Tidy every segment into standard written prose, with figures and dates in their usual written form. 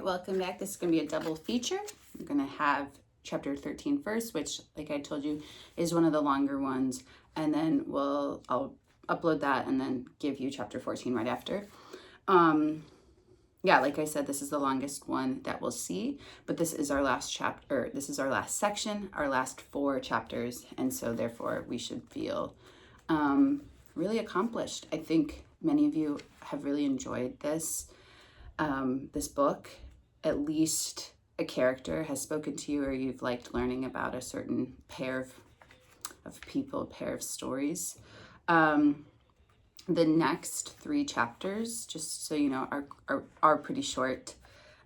welcome back. This is going to be a double feature. I'm going to have chapter 13 first, which, like I told you, is one of the longer ones, and then I'll upload that and then give you chapter 14 right after. Yeah, like I said, this is the longest one that we'll see, but this is our last chapter. This is our last section, our last 4 chapters, and so therefore we should feel really accomplished. I think many of you have really enjoyed this book. At least a character has spoken to you, or you've liked learning about a certain pair of people, a pair of stories. The next 3 chapters, just so you know, are pretty short.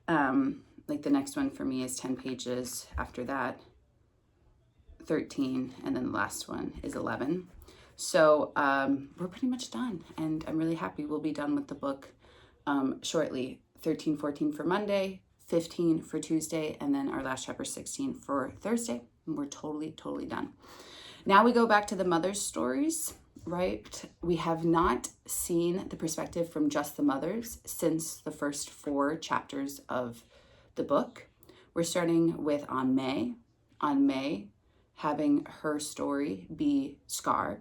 Like the next one for me is 10 pages. After that, 13, and then the last one is 11. So we're pretty much done, and I'm really happy we'll be done with the book shortly. 13, 14 for Monday, 15 for Tuesday, and then our last chapter 16 for Thursday. And we're totally done. Now we go back to the mother's stories, right? We have not seen the perspective from just the mothers since the first 4 chapters of the book. We're starting with An-Mei. An-Mei having her story be Scar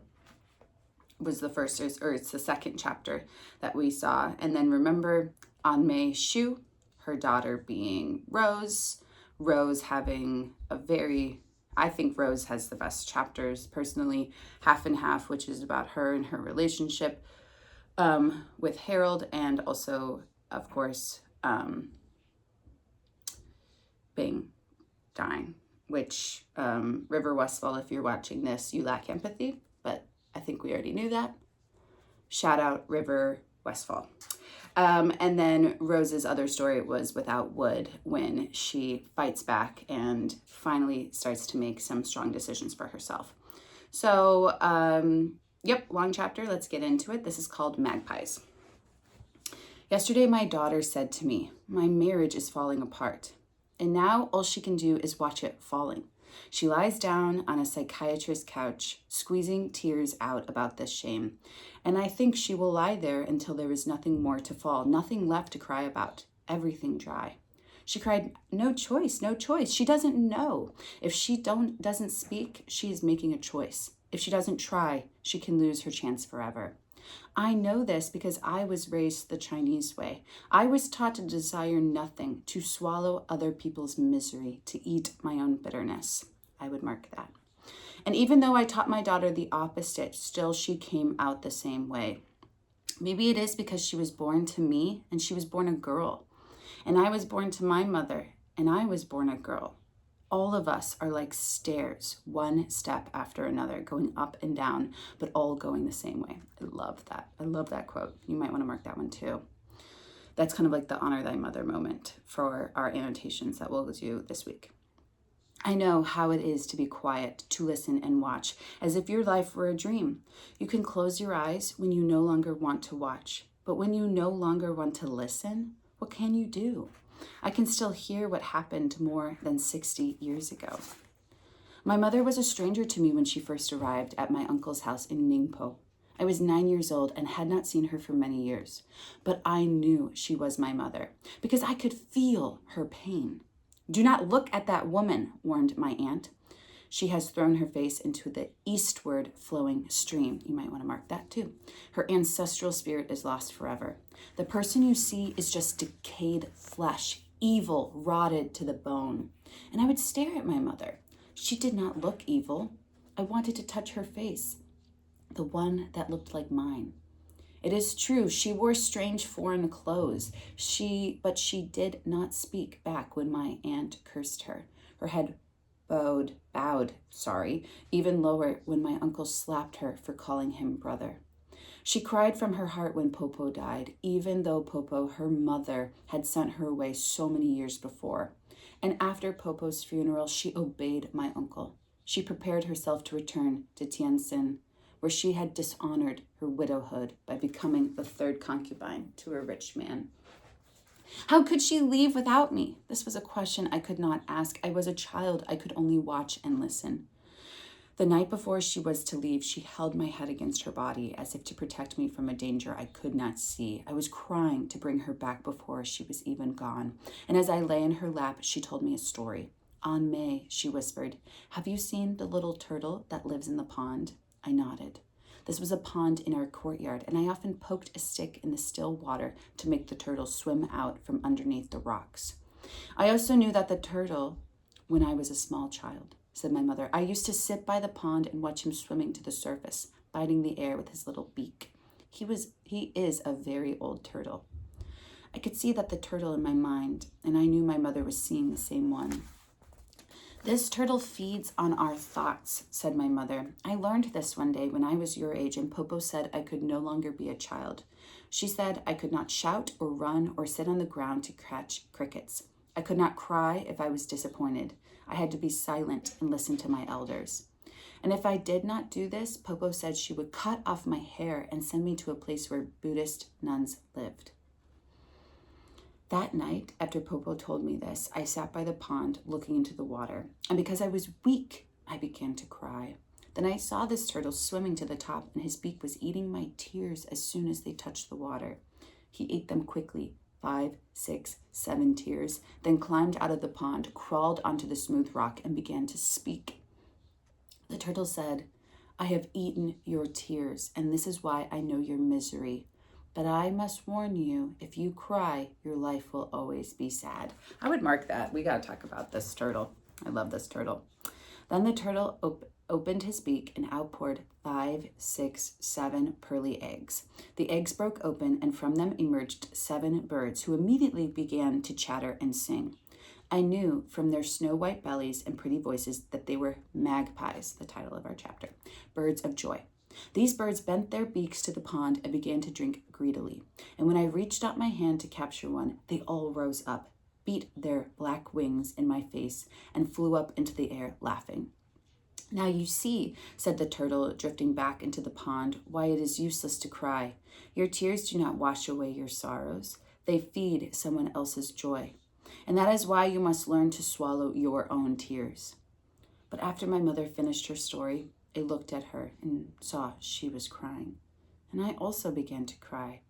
was the first, or it's the second chapter that we saw. And then remember An-Mei Hsu, her daughter being Rose. Rose having I think Rose has the best chapters personally, Half and Half, which is about her and her relationship with Harold, and also, of course, Bing dying, which River Westfall, if you're watching this, you lack empathy, but I think we already knew that. Shout out River Westfall. And then Rose's other story was Without Wood, when she fights back and finally starts to make some strong decisions for herself. So, yep, long chapter. Let's get into it. This is called Magpies. Yesterday, my daughter said to me, "My marriage is falling apart. And now all she can do is watch it falling." She lies down on a psychiatrist's couch, squeezing tears out about this shame. And I think she will lie there until there is nothing more to fall, nothing left to cry about, everything dry. She cried, no choice. She doesn't know. If she doesn't speak, she is making a choice. If she doesn't try, she can lose her chance forever. I know this because I was raised the Chinese way. I was taught to desire nothing, to swallow other people's misery, to eat my own bitterness. I would mark that. And even though I taught my daughter the opposite, still she came out the same way. Maybe it is because she was born to me and she was born a girl. And I was born to my mother and I was born a girl. All of us are like stairs, one step after another, going up and down, but all going the same way. I love that. I love that quote. You might want to mark that one too. That's kind of like the honor thy mother moment for our annotations that we'll do this week. I know how it is to be quiet, to listen and watch, as if your life were a dream. You can close your eyes when you no longer want to watch, but when you no longer want to listen, what can you do? I can still hear what happened more than 60 years ago. My mother was a stranger to me when she first arrived at my uncle's house in Ningpo. I was 9 years old and had not seen her for many years, but I knew she was my mother because I could feel her pain. Do not look at that woman, warned my aunt. She has thrown her face into the eastward flowing stream. You might want to mark that too. Her ancestral spirit is lost forever. The person you see is just decayed flesh, evil, rotted to the bone. And I would stare at my mother. She did not look evil. I wanted to touch her face, the one that looked like mine. It is true, she wore strange foreign clothes, but she did not speak back when my aunt cursed her. Her head bowed, even lower when my uncle slapped her for calling him brother. She cried from her heart when Popo died, even though Popo, her mother, had sent her away so many years before. And after Popo's funeral, she obeyed my uncle. She prepared herself to return to Tientsin, where she had dishonored her widowhood by becoming the 3rd concubine to a rich man. How could she leave without me? This was a question I could not ask. I was a child. I could only watch and listen. The night before she was to leave, she held my head against her body as if to protect me from a danger I could not see. I was crying to bring her back before she was even gone. And as I lay in her lap, she told me a story. An-Mei, she whispered, have you seen the little turtle that lives in the pond? I nodded. This was a pond in our courtyard, and I often poked a stick in the still water to make the turtle swim out from underneath the rocks. I also knew that the turtle when I was a small child, said my mother. I used to sit by the pond and watch him swimming to the surface, biting the air with his little beak. He is a very old turtle. I could see that the turtle in my mind, and I knew my mother was seeing the same one. This turtle feeds on our thoughts, said my mother. I learned this one day when I was your age, and Popo said I could no longer be a child. She said I could not shout or run or sit on the ground to catch crickets. I could not cry if I was disappointed. I had to be silent and listen to my elders. And if I did not do this, Popo said she would cut off my hair and send me to a place where Buddhist nuns lived. That night, after Popo told me this, I sat by the pond looking into the water. And because I was weak, I began to cry. Then I saw this turtle swimming to the top, and his beak was eating my tears as soon as they touched the water. He ate them quickly, 5, 6, 7 tears, then climbed out of the pond, crawled onto the smooth rock, and began to speak. The turtle said, I have eaten your tears, and this is why I know your misery. But I must warn you, if you cry, your life will always be sad. I would mark that. We got to talk about this turtle. I love this turtle. Then the turtle opened his beak and outpoured 5, 6, 7 pearly eggs. The eggs broke open, and from them emerged 7 birds who immediately began to chatter and sing. I knew from their snow-white bellies and pretty voices that they were magpies, the title of our chapter, birds of joy. These birds bent their beaks to the pond and began to drink greedily. And when I reached out my hand to capture one, they all rose up, beat their black wings in my face, and flew up into the air laughing. Now you see, said the turtle, drifting back into the pond, why it is useless to cry. Your tears do not wash away your sorrows. They feed someone else's joy. And that is why you must learn to swallow your own tears. But after my mother finished her story, I looked at her and saw she was crying. And I also began to cry.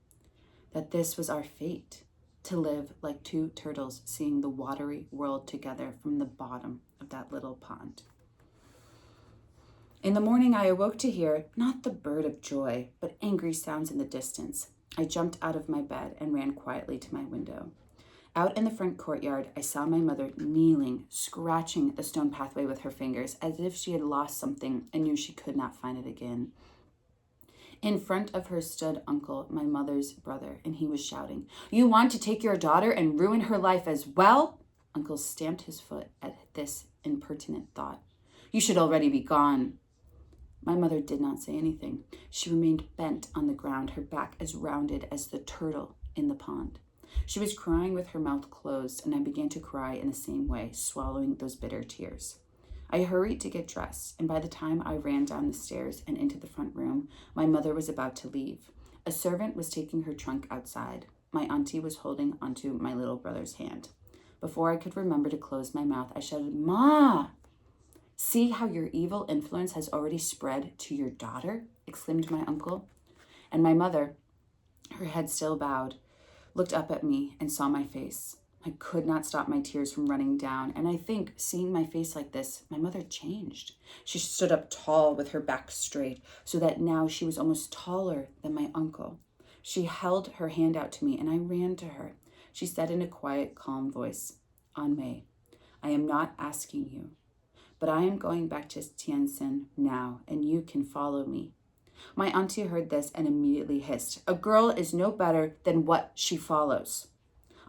That this was our fate, to live like 2 turtles seeing the watery world together from the bottom of that little pond. In the morning, I awoke to hear not the bird of joy, but angry sounds in the distance. I jumped out of my bed and ran quietly to my window. Out in the front courtyard, I saw my mother kneeling, scratching the stone pathway with her fingers, as if she had lost something and knew she could not find it again. In front of her stood Uncle, my mother's brother, and he was shouting, You want to take your daughter and ruin her life as well? Uncle stamped his foot at this impertinent thought. You should already be gone. My mother did not say anything. She remained bent on the ground, her back as rounded as the turtle in the pond. She was crying with her mouth closed, and I began to cry in the same way, swallowing those bitter tears. I hurried to get dressed, and by the time I ran down the stairs and into the front room, my mother was about to leave. A servant was taking her trunk outside. My auntie was holding onto my little brother's hand. Before I could remember to close my mouth, I shouted, Ma! See how your evil influence has already spread to your daughter? Exclaimed my uncle. And my mother, her head still bowed, looked up at me and saw my face. I could not stop my tears from running down, and I think, seeing my face like this, my mother changed. She stood up tall with her back straight, so that now she was almost taller than my uncle. She held her hand out to me, and I ran to her. She said in a quiet, calm voice, An-Mei, I am not asking you, but I am going back to Tianjin now, and you can follow me. My auntie heard this and immediately hissed, A girl is no better than what she follows.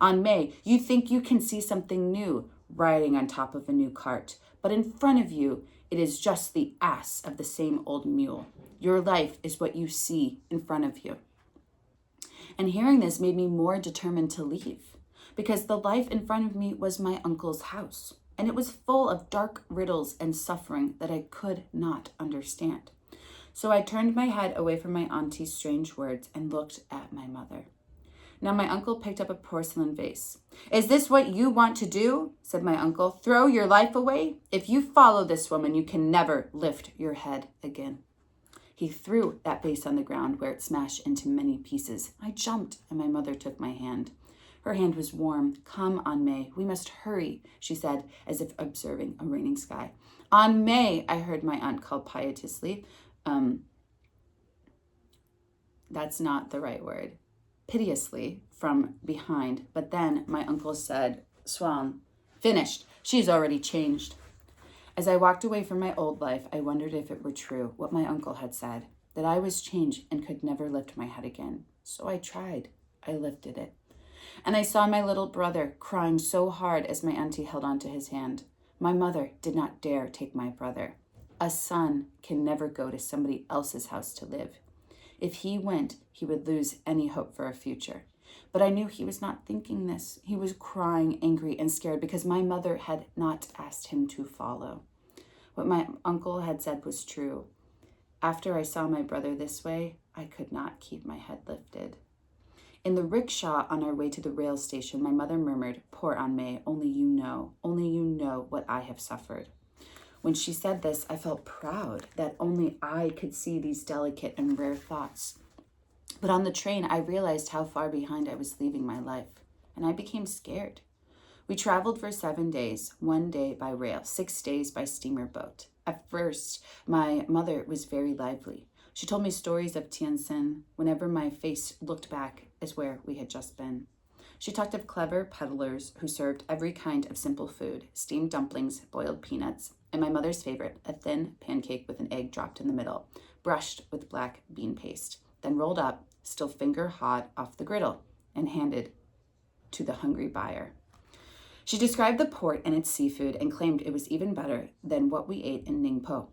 An-Mei, you think you can see something new, riding on top of a new cart, but in front of you, it is just the ass of the same old mule. Your life is what you see in front of you. And hearing this made me more determined to leave, because the life in front of me was my uncle's house, and it was full of dark riddles and suffering that I could not understand. So I turned my head away from my auntie's strange words and looked at my mother. Now my uncle picked up a porcelain vase. "Is this what you want to do?" said my uncle. "Throw your life away? If you follow this woman, you can never lift your head again." He threw that vase on the ground where it smashed into many pieces. I jumped, and my mother took my hand. Her hand was warm. "Come, An-Mei, we must hurry," she said, as if observing a raining sky. "An-Mei," I heard my aunt call piteously. That's not the right word. Piteously from behind. But then my uncle said, "Swan, finished. She's already changed." As I walked away from my old life, I wondered if it were true, what my uncle had said, that I was changed and could never lift my head again. So I tried. I lifted it. And I saw my little brother crying so hard as my auntie held onto his hand. My mother did not dare take my brother. A son can never go to somebody else's house to live. If he went, he would lose any hope for a future. But I knew he was not thinking this. He was crying, angry, and scared because my mother had not asked him to follow. What my uncle had said was true. After I saw my brother this way, I could not keep my head lifted. In the rickshaw on our way to the rail station, my mother murmured, "Poor An-Mei, only you know what I have suffered." When she said this, I felt proud that only I could see these delicate and rare thoughts. But on the train, I realized how far behind I was leaving my life, and I became scared. We traveled for 7 days, 1 day by rail, 6 days by steamer boat. At first, my mother was very lively. She told me stories of Tientsin whenever my face looked back as where we had just been. She talked of clever peddlers who served every kind of simple food, steamed dumplings, boiled peanuts, and my mother's favorite, a thin pancake with an egg dropped in the middle, brushed with black bean paste, then rolled up, still finger hot, off the griddle, and handed to the hungry buyer. She described the port and its seafood and claimed it was even better than what we ate in Ningpo.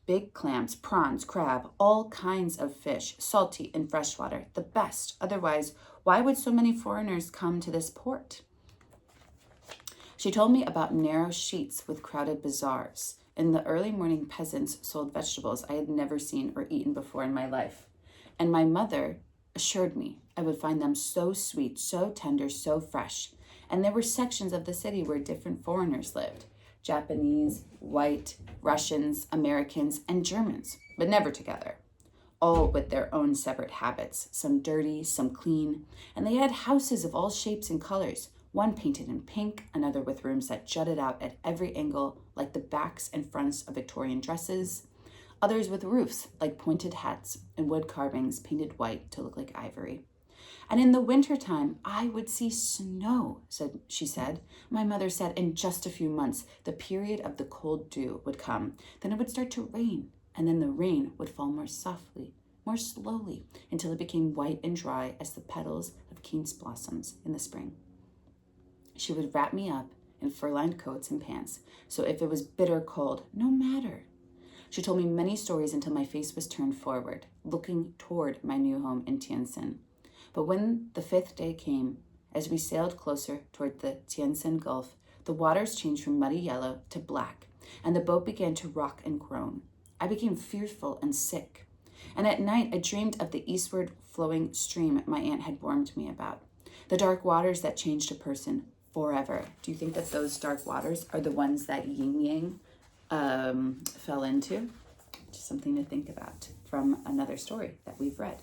Big clams, prawns, crab, all kinds of fish, salty and freshwater, the best. Otherwise, why would so many foreigners come to this port? She told me about narrow streets with crowded bazaars. In the early morning, peasants sold vegetables I had never seen or eaten before in my life. And my mother assured me I would find them so sweet, so tender, so fresh. And there were sections of the city where different foreigners lived. Japanese, white, Russians, Americans, and Germans, but never together. All with their own separate habits, some dirty, some clean. And they had houses of all shapes and colors, one painted in pink, another with rooms that jutted out at every angle like the backs and fronts of Victorian dresses, others with roofs like pointed hats and wood carvings painted white to look like ivory. And in the wintertime, I would see snow, she said. My mother said in just a few months, the period of the cold dew would come. Then it would start to rain, and then the rain would fall more softly, more slowly, until it became white and dry as the petals of quince blossoms in the spring. She would wrap me up in fur-lined coats and pants, so if it was bitter cold, no matter. She told me many stories until my face was turned forward, looking toward my new home in Tientsin. But when the 5th day came, as we sailed closer toward the Tientsin Gulf, the waters changed from muddy yellow to black, and the boat began to rock and groan. I became fearful and sick. And at night, I dreamed of the eastward flowing stream my aunt had warned me about, the dark waters that changed a person forever. Do you think that those dark waters are the ones that Yin Yang fell into? Just something to think about from another story that we've read.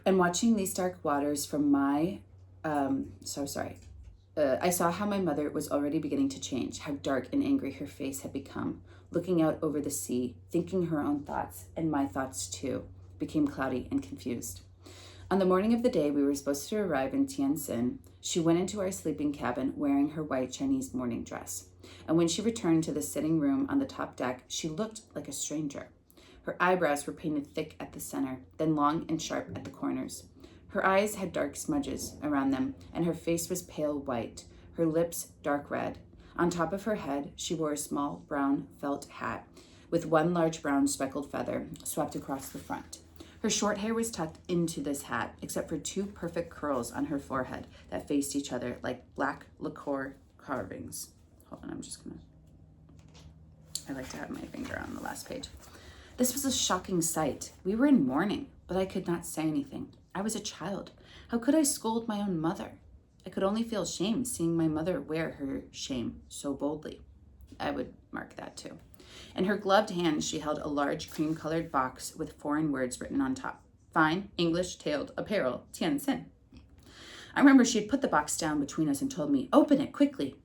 And watching these dark waters from I saw how my mother was already beginning to change, how dark and angry her face had become. Looking out over the sea, thinking her own thoughts, and my thoughts too, became cloudy and confused. On the morning of the day we were supposed to arrive in Tientsin, she went into our sleeping cabin wearing her white Chinese morning dress. And when she returned to the sitting room on the top deck, she looked like a stranger. Her eyebrows were painted thick at the center, then long and sharp at the corners. Her eyes had dark smudges around them, and her face was pale white, her lips dark red. On top of her head, she wore a small brown felt hat with one large brown speckled feather swept across the front. Her short hair was tucked into this hat, except for 2 perfect curls on her forehead that faced each other like black lacquer carvings. Hold on, I like to have my finger on the last page. This was a shocking sight. We were in mourning, but I could not say anything. I was a child. How could I scold my own mother? I could only feel shame seeing my mother wear her shame so boldly. I would mark that too. In her gloved hand, she held a large cream-colored box with foreign words written on top. Fine English-tailed apparel, Tianjin. I remember she had put the box down between us and told me, "Open it quickly."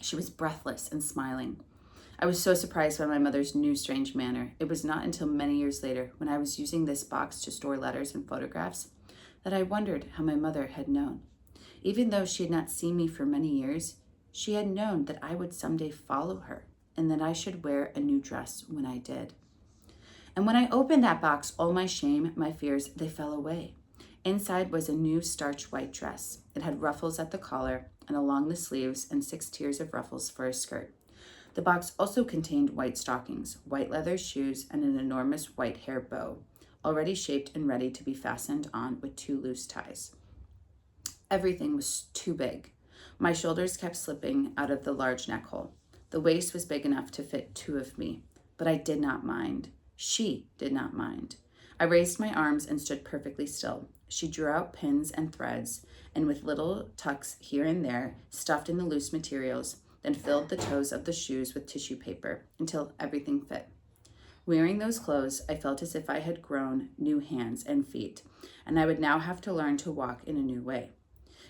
She was breathless and smiling. I was so surprised by my mother's new strange manner. It was not until many years later, when I was using this box to store letters and photographs, that I wondered how my mother had known. Even though she had not seen me for many years, she had known that I would someday follow her and that I should wear a new dress when I did. And when I opened that box, all my shame, my fears, they fell away. Inside was a new starch white dress. It had ruffles at the collar and along the sleeves and 6 tiers of ruffles for a skirt. The box also contained white stockings, white leather shoes, and an enormous white hair bow, already shaped and ready to be fastened on with 2 loose ties. Everything was too big. My shoulders kept slipping out of the large neck hole. The waist was big enough to fit 2 of me, but I did not mind. She did not mind. I raised my arms and stood perfectly still. She drew out pins and threads, and with little tucks here and there, stuffed in the loose materials, then filled the toes of the shoes with tissue paper until everything fit. Wearing those clothes, I felt as if I had grown new hands and feet, and I would now have to learn to walk in a new way.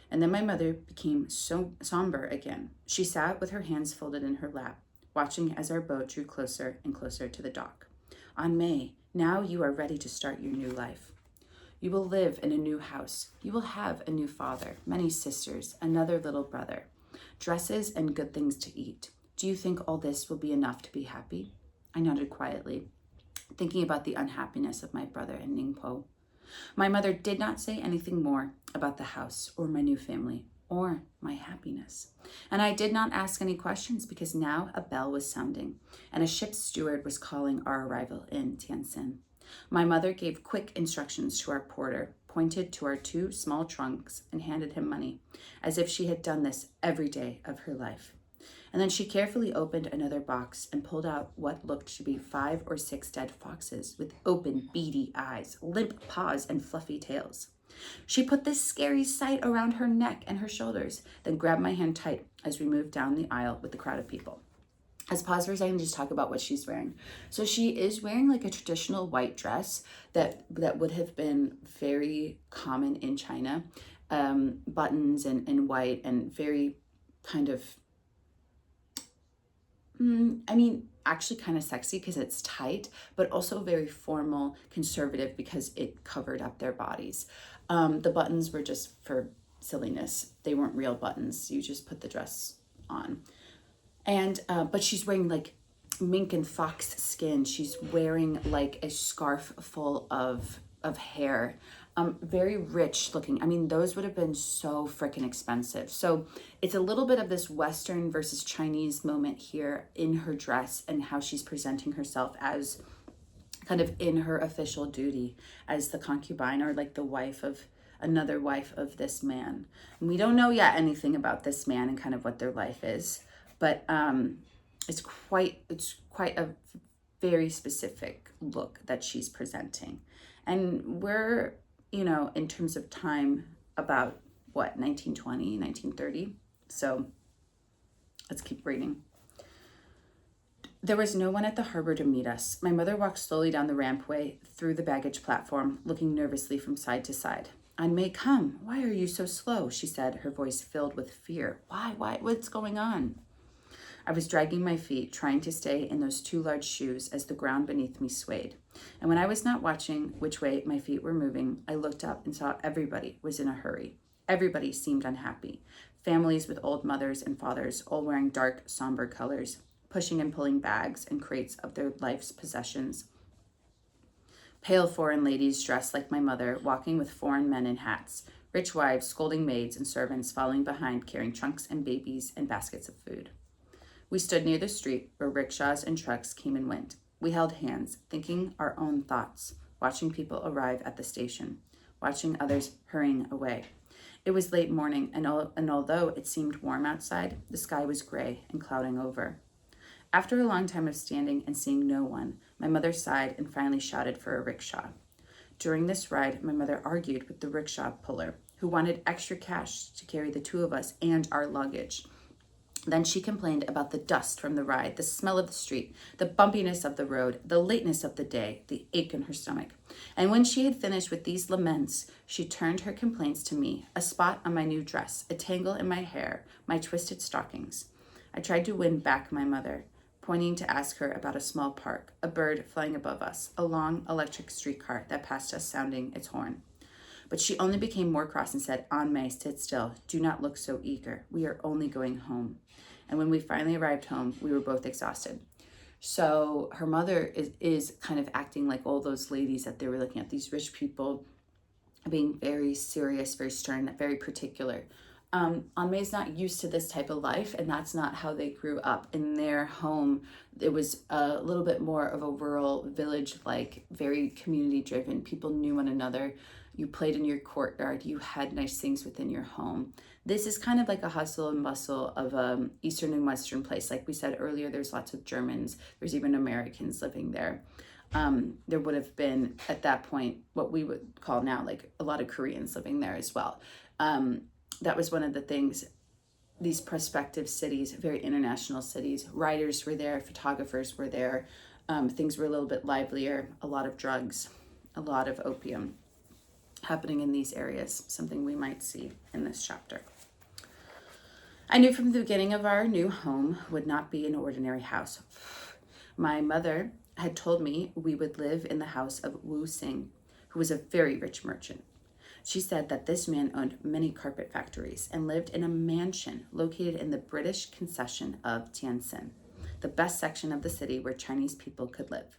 And then my mother became so somber again. She sat with her hands folded in her lap, watching as our boat drew closer and closer to the dock. An-Mei, now you are ready to start your new life. You will live in a new house. You will have a new father, many sisters, another little brother, dresses and good things to eat. Do you think all this will be enough to be happy? I nodded quietly, thinking about the unhappiness of my brother and Ningpo. My mother did not say anything more about the house or my new family or my happiness. And I did not ask any questions because now a bell was sounding and a ship's steward was calling our arrival in Tianjin. My mother gave quick instructions to our porter, pointed to our 2 small trunks, and handed him money, as if she had done this every day of her life. And then she carefully opened another box and pulled out what looked to be 5 or 6 dead foxes with open, beady eyes, limp paws, and fluffy tails. She put this scary sight around her neck and her shoulders, then grabbed my hand tight as we moved down the aisle with the crowd of people. Let's pause for a second and just talk about what she's wearing. So she is wearing like a traditional white dress that would have been very common in China. Buttons and white and very kind of, actually kind of sexy because it's tight, but also very formal, conservative because it covered up their bodies. The buttons were just for silliness. They weren't real buttons. You just put the dress on. And, but she's wearing like mink and fox skin. She's wearing like a scarf full of hair. Very rich looking. I mean, those would have been so freaking expensive. So it's a little bit of this Western versus Chinese moment here in her dress and how she's presenting herself as kind of in her official duty as the concubine or like the wife of another wife of this man. And we don't know yet anything about this man and kind of what their life is. But it's quite a very specific look that she's presenting. And we're, in terms of time, about what, 1920, 1930? So let's keep reading. There was no one at the harbor to meet us. My mother walked slowly down the rampway through the baggage platform, looking nervously from side to side. An-Mei, come. Why are you so slow? She said, her voice filled with fear. Why? What's going on? I was dragging my feet, trying to stay in those 2 large shoes as the ground beneath me swayed. And when I was not watching which way my feet were moving, I looked up and saw everybody was in a hurry. Everybody seemed unhappy. Families with old mothers and fathers, all wearing dark, somber colors, pushing and pulling bags and crates of their life's possessions. Pale foreign ladies dressed like my mother, walking with foreign men in hats. Rich wives scolding maids and servants following behind, carrying trunks and babies and baskets of food. We stood near the street where rickshaws and trucks came and went. We held hands, thinking our own thoughts, watching people arrive at the station, watching others hurrying away. It was late morning, and although it seemed warm outside, the sky was gray and clouding over. After a long time of standing and seeing no one, my mother sighed and finally shouted for a rickshaw. During this ride, my mother argued with the rickshaw puller, who wanted extra cash to carry the two of us and our luggage. Then she complained about the dust from the ride, the smell of the street, the bumpiness of the road, the lateness of the day, the ache in her stomach. And when she had finished with these laments, she turned her complaints to me, a spot on my new dress, a tangle in my hair, my twisted stockings. I tried to win back my mother, pointing to ask her about a small park, a bird flying above us, a long electric streetcar that passed us sounding its horn. But she only became more cross and said, "An-Mei, sit still. Do not look so eager. We are only going home." And when we finally arrived home, we were both exhausted. So her mother is kind of acting like all those ladies that they were looking at, these rich people being very serious, very stern, very particular. An-Mei's not used to this type of life, and that's not how they grew up. In their home, it was a little bit more of a rural village, like very community driven. People knew one another. You played in your courtyard. You had nice things within your home. This is kind of like a hustle and bustle of Eastern and Western place. Like we said earlier, there's lots of Germans. There's even Americans living there. There would have been, at that point, what we would call now, like a lot of Koreans living there as well. That was one of the things, these prospective cities, very international cities. Writers were there, photographers were there. Things were a little bit livelier, a lot of drugs, a lot of opium happening in these areas, something we might see in this chapter. I knew from the beginning of our new home would not be an ordinary house. My mother had told me we would live in the house of Wu Sing, who was a very rich merchant. She said that this man owned many carpet factories and lived in a mansion located in the British concession of Tientsin, the best section of the city where Chinese people could live.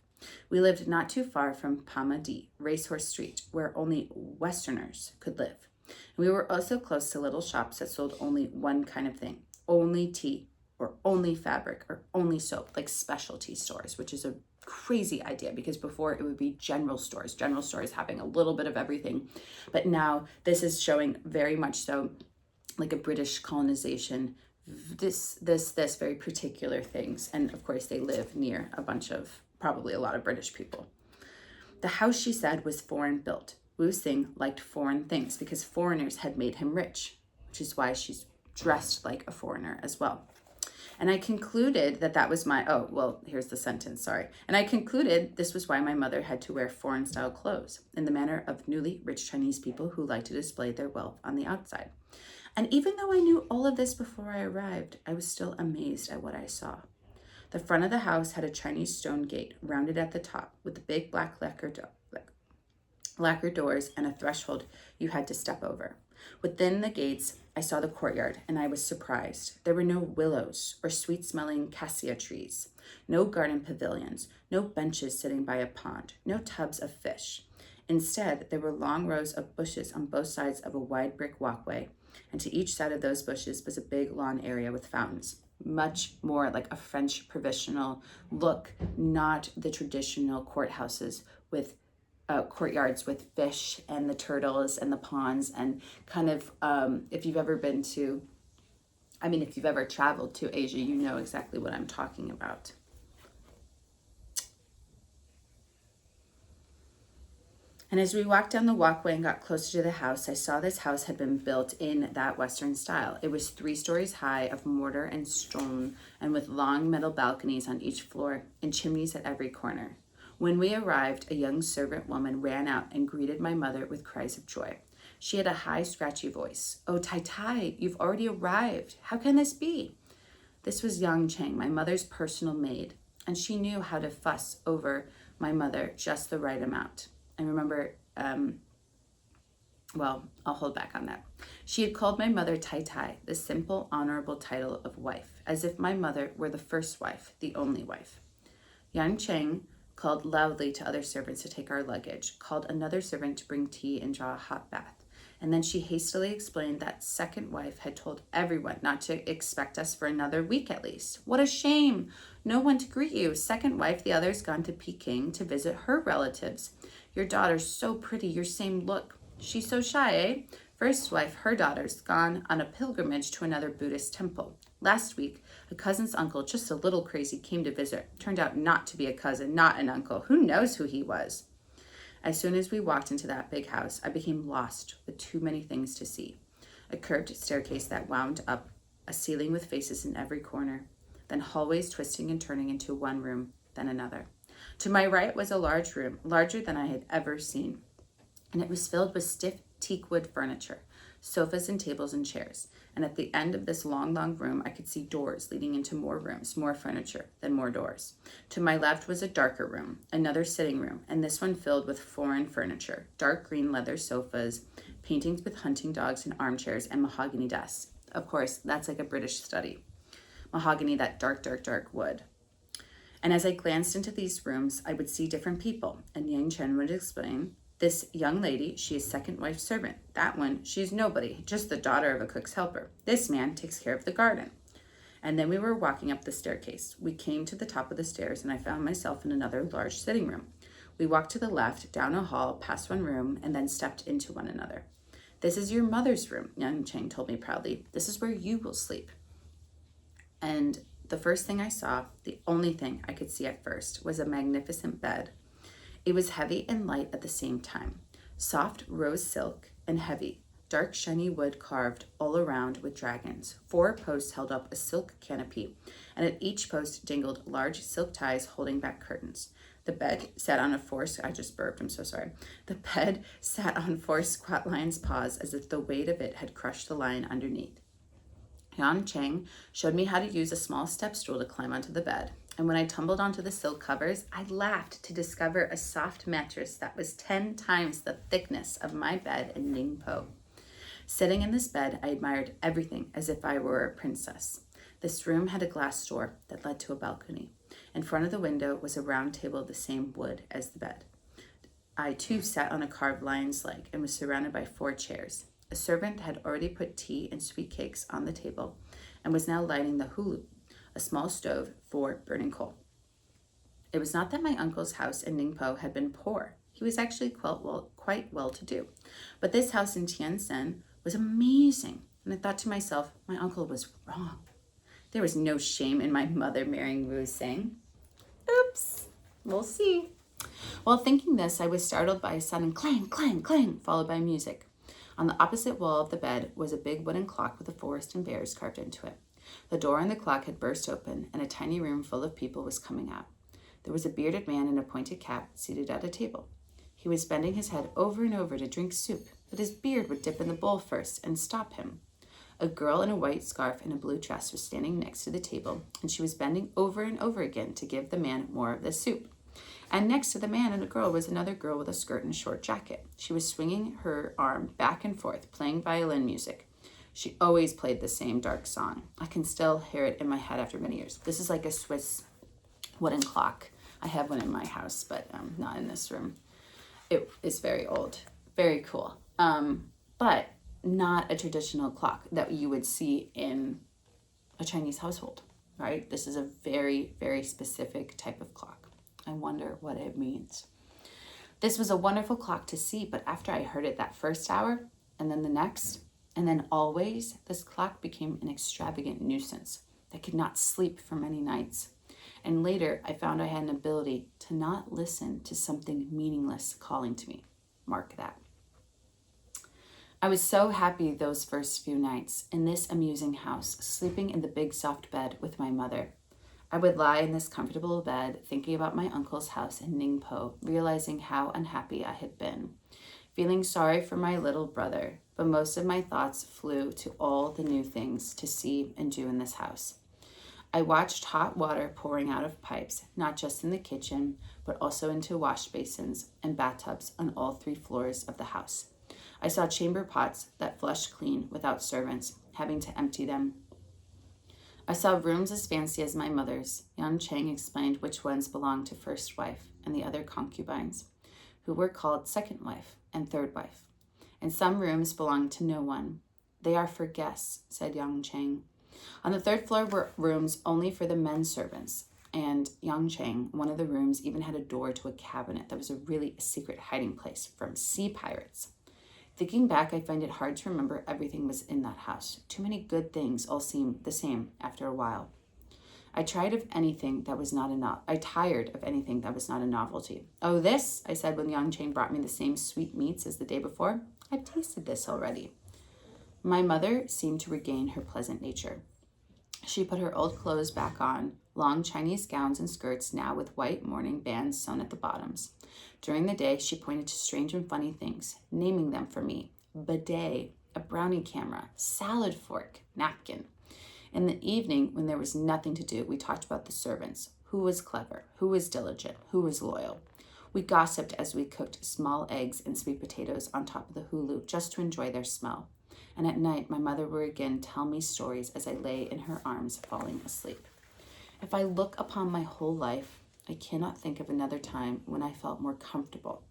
We lived not too far from Pamadi, Racehorse Street, where only Westerners could live. We were also close to little shops that sold only one kind of thing, only tea, or only fabric, or only soap, like specialty stores, which is a crazy idea because before it would be general stores having a little bit of everything. But now this is showing very much so like a British colonization, this very particular things. And of course they live near a bunch of, probably a lot of British people. The house, she said, was foreign built. Wu Sing liked foreign things because foreigners had made him rich, which is why she's dressed like a foreigner as well. And I concluded that was my, here's the sentence, sorry. And I concluded this was why my mother had to wear foreign style clothes in the manner of newly rich Chinese people who like to display their wealth on the outside. And even though I knew all of this before I arrived, I was still amazed at what I saw. The front of the house had a Chinese stone gate rounded at the top with the big black lacquer doors and a threshold you had to step over. Within the gates, I saw the courtyard and I was surprised. There were no willows or sweet-smelling cassia trees, no garden pavilions, no benches sitting by a pond, no tubs of fish. Instead, there were long rows of bushes on both sides of a wide brick walkway, and to each side of those bushes was a big lawn area with fountains. Much more like a French provincial look, not the traditional courthouses with courtyards with fish and the turtles and the ponds and kind of, if you've ever traveled to Asia, you know exactly what I'm talking about. And as we walked down the walkway and got closer to the house, I saw this house had been built in that Western style. It was 3 stories high of mortar and stone and with long metal balconies on each floor and chimneys at every corner. When we arrived, a young servant woman ran out and greeted my mother with cries of joy. She had a high, scratchy voice. "Oh, Tai Tai, you've already arrived. How can this be?" This was Yang Cheng, my mother's personal maid, and she knew how to fuss over my mother just the right amount. I remember, I'll hold back on that. She had called my mother Tai Tai, the simple, honorable title of wife, as if my mother were the first wife, the only wife. Yang Cheng called loudly to other servants to take our luggage, called another servant to bring tea and draw a hot bath. And then she hastily explained that second wife had told everyone not to expect us for another week at least. What a shame! No one to greet you. Second wife, the other's gone to Peking to visit her relatives. Your daughter's so pretty, your same look. She's so shy, eh? First wife, her daughter's gone on a pilgrimage to another Buddhist temple. Last week, a cousin's uncle, just a little crazy, came to visit. Turned out not to be a cousin, not an uncle. Who knows who he was? As soon as we walked into that big house, I became lost with too many things to see. A curved staircase that wound up, a ceiling with faces in every corner, then hallways twisting and turning into one room, then another. To my right was a large room, larger than I had ever seen, and it was filled with stiff teakwood furniture, sofas and tables and chairs. And at the end of this long, long room, I could see doors leading into more rooms, more furniture, then more doors. To my left was a darker room, another sitting room, and this one filled with foreign furniture, dark green leather sofas, paintings with hunting dogs and armchairs, and mahogany desks. Of course, that's like a British study. Mahogany, that dark, dark, dark wood. And as I glanced into these rooms, I would see different people, and Yang Chen would explain, this young lady, she is second wife servant. That one, she is nobody, just the daughter of a cook's helper. This man takes care of the garden. And then we were walking up the staircase. We came to the top of the stairs, and I found myself in another large sitting room. We walked to the left, down a hall, past one room, and then stepped into one another. This is your mother's room, Yang Cheng told me proudly. This is where you will sleep. And the first thing I saw, the only thing I could see at first, was a magnificent bed. It was heavy and light at the same time, soft rose silk and heavy, dark shiny wood carved all around with dragons. 4 posts held up a silk canopy, and at each post dangled large silk ties holding back curtains. The bed sat on The bed sat on 4 squat lion's paws as if the weight of it had crushed the lion underneath. Yan Cheng showed me how to use a small step stool to climb onto the bed. And when I tumbled onto the silk covers, I laughed to discover a soft mattress that was 10 times the thickness of my bed in Ningpo. Sitting in this bed, I admired everything as if I were a princess. This room had a glass door that led to a balcony. In front of the window was a round table of the same wood as the bed. I too sat on a carved lion's leg and was surrounded by 4 chairs. A servant had already put tea and sweet cakes on the table and was now lighting the hulu, a small stove for burning coal. It was not that my uncle's house in Ningpo had been poor. He was actually quite well-to-do. But this house in Tianjin was amazing, and I thought to myself, my uncle was wrong. There was no shame in my mother marrying Wu Sing. Oops, we'll see. While thinking this, I was startled by a sudden clang, clang, clang, followed by music. On the opposite wall of the bed was a big wooden clock with a forest and bears carved into it. The door on the clock had burst open, and a tiny room full of people was coming out. There was a bearded man in a pointed cap seated at a table. He was bending his head over and over to drink soup, but his beard would dip in the bowl first and stop him. A girl in a white scarf and a blue dress was standing next to the table, and she was bending over and over again to give the man more of the soup. And next to the man and the girl was another girl with a skirt and short jacket. She was swinging her arm back and forth, playing violin music. She always played the same dark song. I can still hear it in my head after many years. This is like a Swiss wooden clock. I have one in my house, but not in this room. It is very old, very cool, but not a traditional clock that you would see in a Chinese household, right? This is a very, very specific type of clock. I wonder what it means. This was a wonderful clock to see, but after I heard it that first hour, and then the next, and then always, this clock became an extravagant nuisance. I could not sleep for many nights. And later, I found I had an ability to not listen to something meaningless calling to me. Mark that. I was so happy those first few nights in this amusing house, sleeping in the big soft bed with my mother. I would lie in this comfortable bed, thinking about my uncle's house in Ningpo, realizing how unhappy I had been, feeling sorry for my little brother, but most of my thoughts flew to all the new things to see and do in this house. I watched hot water pouring out of pipes, not just in the kitchen, but also into wash basins and bathtubs on all 3 floors of the house. I saw chamber pots that flushed clean without servants having to empty them. I saw rooms as fancy as my mother's. Yan Cheng explained which ones belonged to first wife and the other concubines, who were called second wife and third wife. And some rooms belonged to no one. They are for guests, said Yang Cheng. On the 3rd floor were rooms only for the men servants, and Yang Cheng, one of the rooms, even had a door to a cabinet that was a secret hiding place from sea pirates. Thinking back, I find it hard to remember everything was in that house. Too many good things all seem the same after a while. I tired of anything that was not a novelty. Oh, this, I said when Yang Chang brought me the same sweet meats as the day before. I've tasted this already. My mother seemed to regain her pleasant nature. She put her old clothes back on, long Chinese gowns and skirts now with white mourning bands sewn at the bottoms. During the day, she pointed to strange and funny things, naming them for me. Bidet, a brownie camera, salad fork, napkin. In the evening, when there was nothing to do, we talked about the servants. Who was clever? Who was diligent? Who was loyal? We gossiped as we cooked small eggs and sweet potatoes on top of the hulu just to enjoy their smell. And at night, my mother would again tell me stories as I lay in her arms falling asleep. If I look upon my whole life, I cannot think of another time when I felt more comfortable,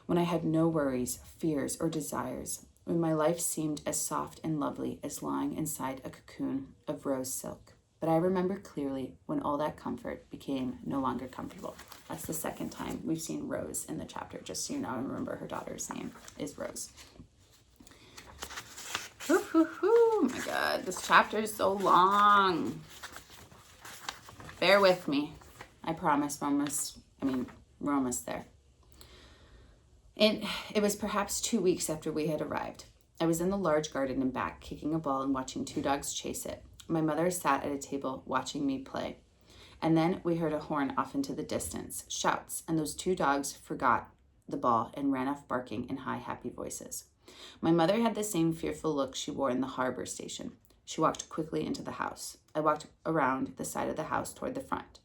when I had no worries, fears, or desires, when my life seemed as soft and lovely as lying inside a cocoon of rose silk. But I remember clearly when all that comfort became no longer comfortable. That's the second time we've seen Rose in the chapter, just so you know, and remember her daughter's name is Rose. Oh my God, this chapter is so long. Bear with me. I promise we're almost there. It was perhaps 2 weeks after we had arrived. I was in the large garden and back, kicking a ball and watching 2 dogs chase it. My mother sat at a table watching me play. And then we heard a horn off into the distance, shouts, and those 2 dogs forgot the ball and ran off barking in high, happy voices. My mother had the same fearful look she wore in the harbor station. She walked quickly into the house. I walked around the side of the house toward the front.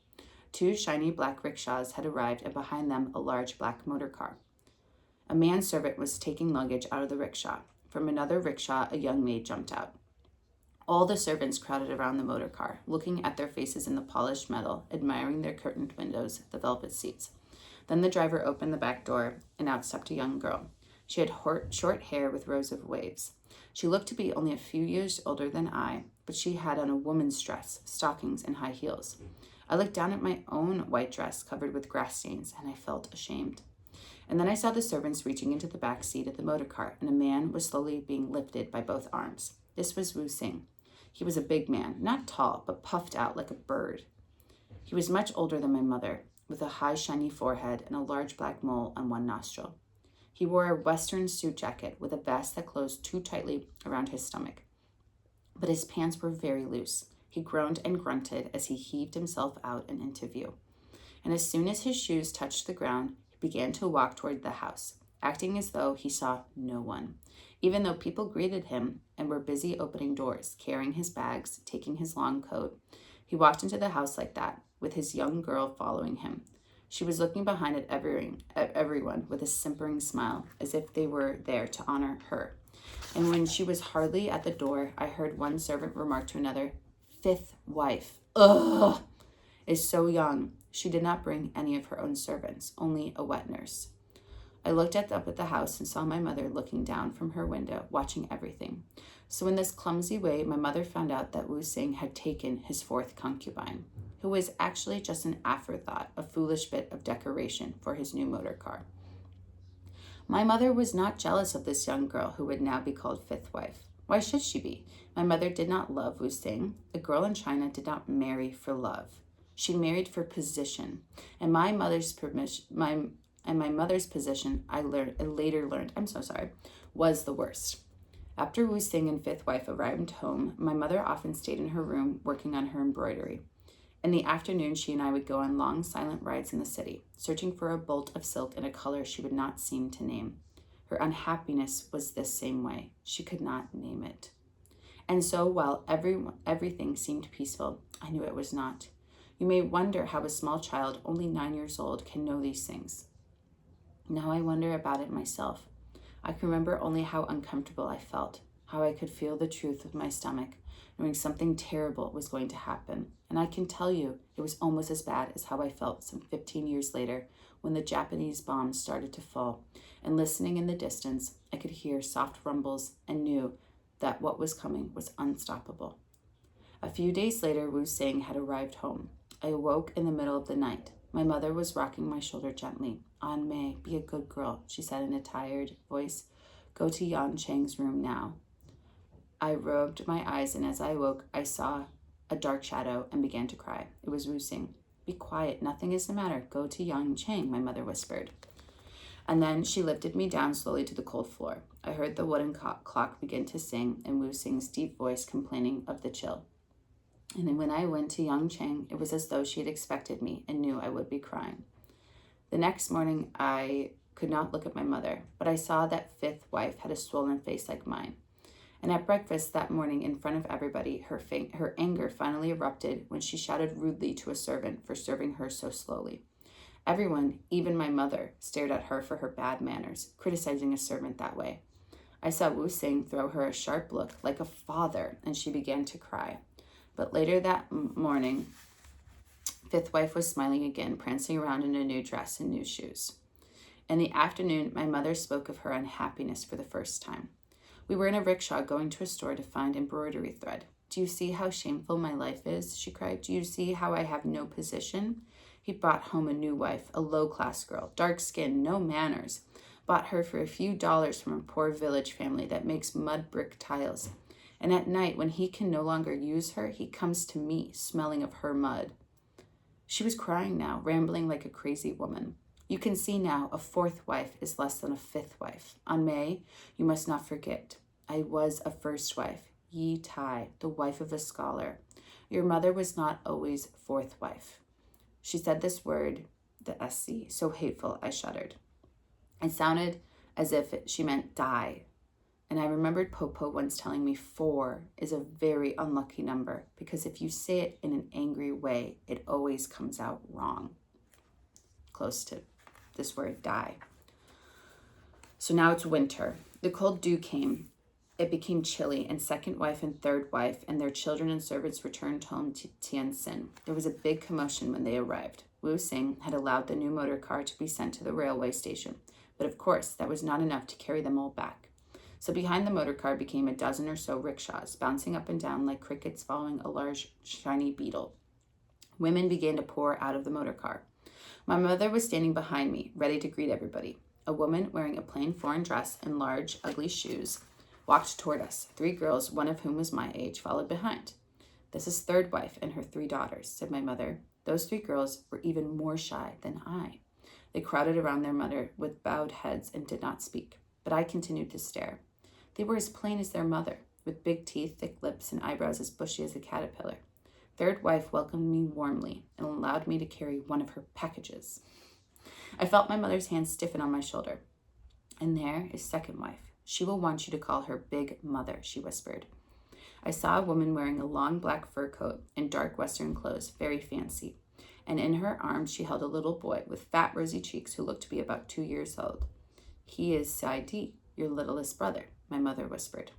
2 shiny black rickshaws had arrived, and behind them a large black motor car. A manservant was taking luggage out of the rickshaw. From another rickshaw, a young maid jumped out. All the servants crowded around the motor car, looking at their faces in the polished metal, admiring their curtained windows, the velvet seats. Then the driver opened the back door, and out stepped a young girl. She had short hair with rows of waves. She looked to be only a few years older than I, but she had on a woman's dress, stockings, and high heels. I looked down at my own white dress covered with grass stains, and I felt ashamed. And then I saw the servants reaching into the back seat of the motor car, and a man was slowly being lifted by both arms. This was Wu Sing. He was a big man, not tall, but puffed out like a bird. He was much older than my mother, with a high, shiny forehead and a large black mole on one nostril. He wore a Western suit jacket with a vest that closed too tightly around his stomach. But his pants were very loose. He groaned and grunted as he heaved himself out and into view. And as soon as his shoes touched the ground, he began to walk toward the house, acting as though he saw no one, even though people greeted him and were busy opening doors, carrying his bags, taking his long coat. He walked into the house like that, with his young girl following him. She was looking behind at everyone with a simpering smile, as if they were there to honor her. And when she was hardly at the door, I heard one servant remark to another, "5th wife. Ugh! Is so young. She did not bring any of her own servants, only a wet nurse." I looked up at the house and saw my mother looking down from her window, watching everything. So in this clumsy way, my mother found out that Wu Sing had taken his 4th concubine, who was actually just an afterthought, a foolish bit of decoration for his new motor car. My mother was not jealous of this young girl who would now be called 5th wife. Why should she be? My mother did not love Wu Sing. A girl in China did not marry for love. She married for position, and my mother's position, I later learned, was the worst. After Wu Sing and 5th wife arrived home, my mother often stayed in her room working on her embroidery. In the afternoon, she and I would go on long, silent rides in the city, searching for a bolt of silk in a color she would not seem to name. Her unhappiness was this same way. She could not name it. And so, while everything seemed peaceful, I knew it was not. You may wonder how a small child, only 9 years old, can know these things. Now I wonder about it myself. I can remember only how uncomfortable I felt, how I could feel the truth with my stomach, knowing something terrible was going to happen. And I can tell you it was almost as bad as how I felt some 15 years later when the Japanese bombs started to fall, and listening in the distance, I could hear soft rumbles and knew that what was coming was unstoppable. A few days later, Wu Sing had arrived home. I awoke in the middle of the night. My mother was rocking my shoulder gently. "An-Mei, be a good girl," she said in a tired voice. Go to Yan Chang's room now. I rubbed my eyes, and as I awoke, I saw a dark shadow and began to cry. It was Wu Sing. Be quiet. Nothing is the matter. Go to Yan Chang, my mother whispered. And then she lifted me down slowly to the cold floor. I heard the wooden clock begin to sing and Wu Sing's deep voice complaining of the chill. And then when I went to Yang Chang, it was as though she had expected me and knew I would be crying. The next morning, I could not look at my mother, but I saw that fifth wife had a swollen face like mine. And at breakfast that morning, in front of everybody, her anger finally erupted when she shouted rudely to a servant for serving her so slowly. Everyone, even my mother, stared at her for her bad manners, criticizing a servant that way. I saw Wu Sing throw her a sharp look like a father, and she began to cry. But later that morning, fifth wife was smiling again, prancing around in a new dress and new shoes. In the afternoon, my mother spoke of her unhappiness for the first time. We were in a rickshaw going to a store to find embroidery thread. Do you see how shameful my life is? She cried. Do you see how I have no position? He brought home a new wife, a low-class girl, dark skin, no manners. Bought her for a few dollars from a poor village family that makes mud brick tiles. And at night, when he can no longer use her, he comes to me, smelling of her mud. She was crying now, rambling like a crazy woman. You can see now a fourth wife is less than a fifth wife. An-Mei, you must not forget. I was a first wife, Yi Tai, the wife of a scholar. Your mother was not always fourth wife. She said this word, the SC, so hateful I shuddered. It sounded as if she meant die. And I remembered Popo once telling me 4 is a very unlucky number because if you say it in an angry way, it always comes out wrong. Close to this word, die. So now it's winter. The cold dew came. It became chilly, and second wife and third wife and their children and servants returned home to Tientsin. There was a big commotion when they arrived. Wu Sing had allowed the new motor car to be sent to the railway station, but of course that was not enough to carry them all back. So behind the motor car became a dozen or so rickshaws, bouncing up and down like crickets following a large shiny beetle. Women began to pour out of the motor car. My mother was standing behind me, ready to greet everybody. A woman wearing a plain foreign dress and large, ugly shoes walked toward us. 3 girls, one of whom was my age, followed behind. This is third wife and her 3 daughters, said my mother. Those 3 girls were even more shy than I. They crowded around their mother with bowed heads and did not speak, but I continued to stare. They were as plain as their mother, with big teeth, thick lips, and eyebrows as bushy as a caterpillar. Third wife welcomed me warmly and allowed me to carry one of her packages. I felt my mother's hand stiffen on my shoulder. And there is second wife. She will want you to call her Big Mother, she whispered. I saw a woman wearing a long black fur coat and dark Western clothes, very fancy. And in her arms she held a little boy with fat, rosy cheeks who looked to be about 2 years old. He is Sai Di, your littlest brother, my mother whispered.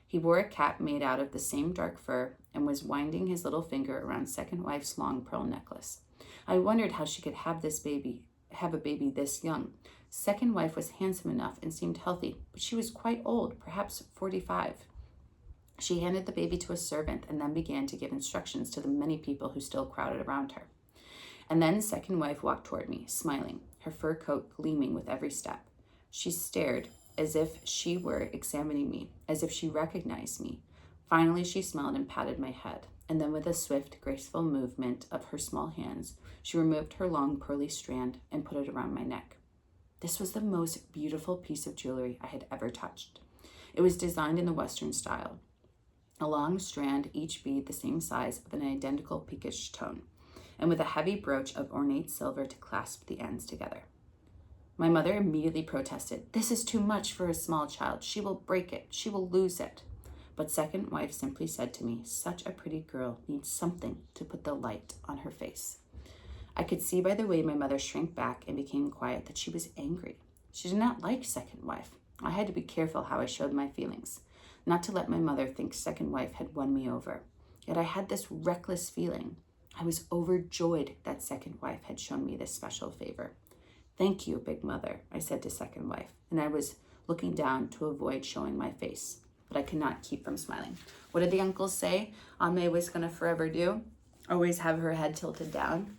He wore a cap made out of the same dark fur and was winding his little finger around second wife's long pearl necklace. I wondered how she could have a baby this young. Second wife was handsome enough and seemed healthy, but she was quite old, perhaps 45. She handed the baby to a servant and then began to give instructions to the many people who still crowded around her. And then second wife walked toward me, smiling, her fur coat gleaming with every step. She stared as if she were examining me, as if she recognized me. Finally, she smiled and patted my head, and then with a swift, graceful movement of her small hands, she removed her long, pearly strand and put it around my neck. This was the most beautiful piece of jewelry I had ever touched. It was designed in the Western style. A long strand, each bead the same size of an identical pinkish tone, and with a heavy brooch of ornate silver to clasp the ends together. My mother immediately protested, "This is too much for a small child. She will break it. She will lose it." But second wife simply said to me, "Such a pretty girl needs something to put the light on her face." I could see by the way my mother shrank back and became quiet that she was angry. She did not like second wife. I had to be careful how I showed my feelings, not to let my mother think second wife had won me over. Yet I had this reckless feeling. I was overjoyed that second wife had shown me this special favor. "Thank you, Big Mother," I said to second wife, and I was looking down to avoid showing my face, but I could not keep from smiling. What did the uncles say An-Mei was going to forever do? Always have her head tilted down.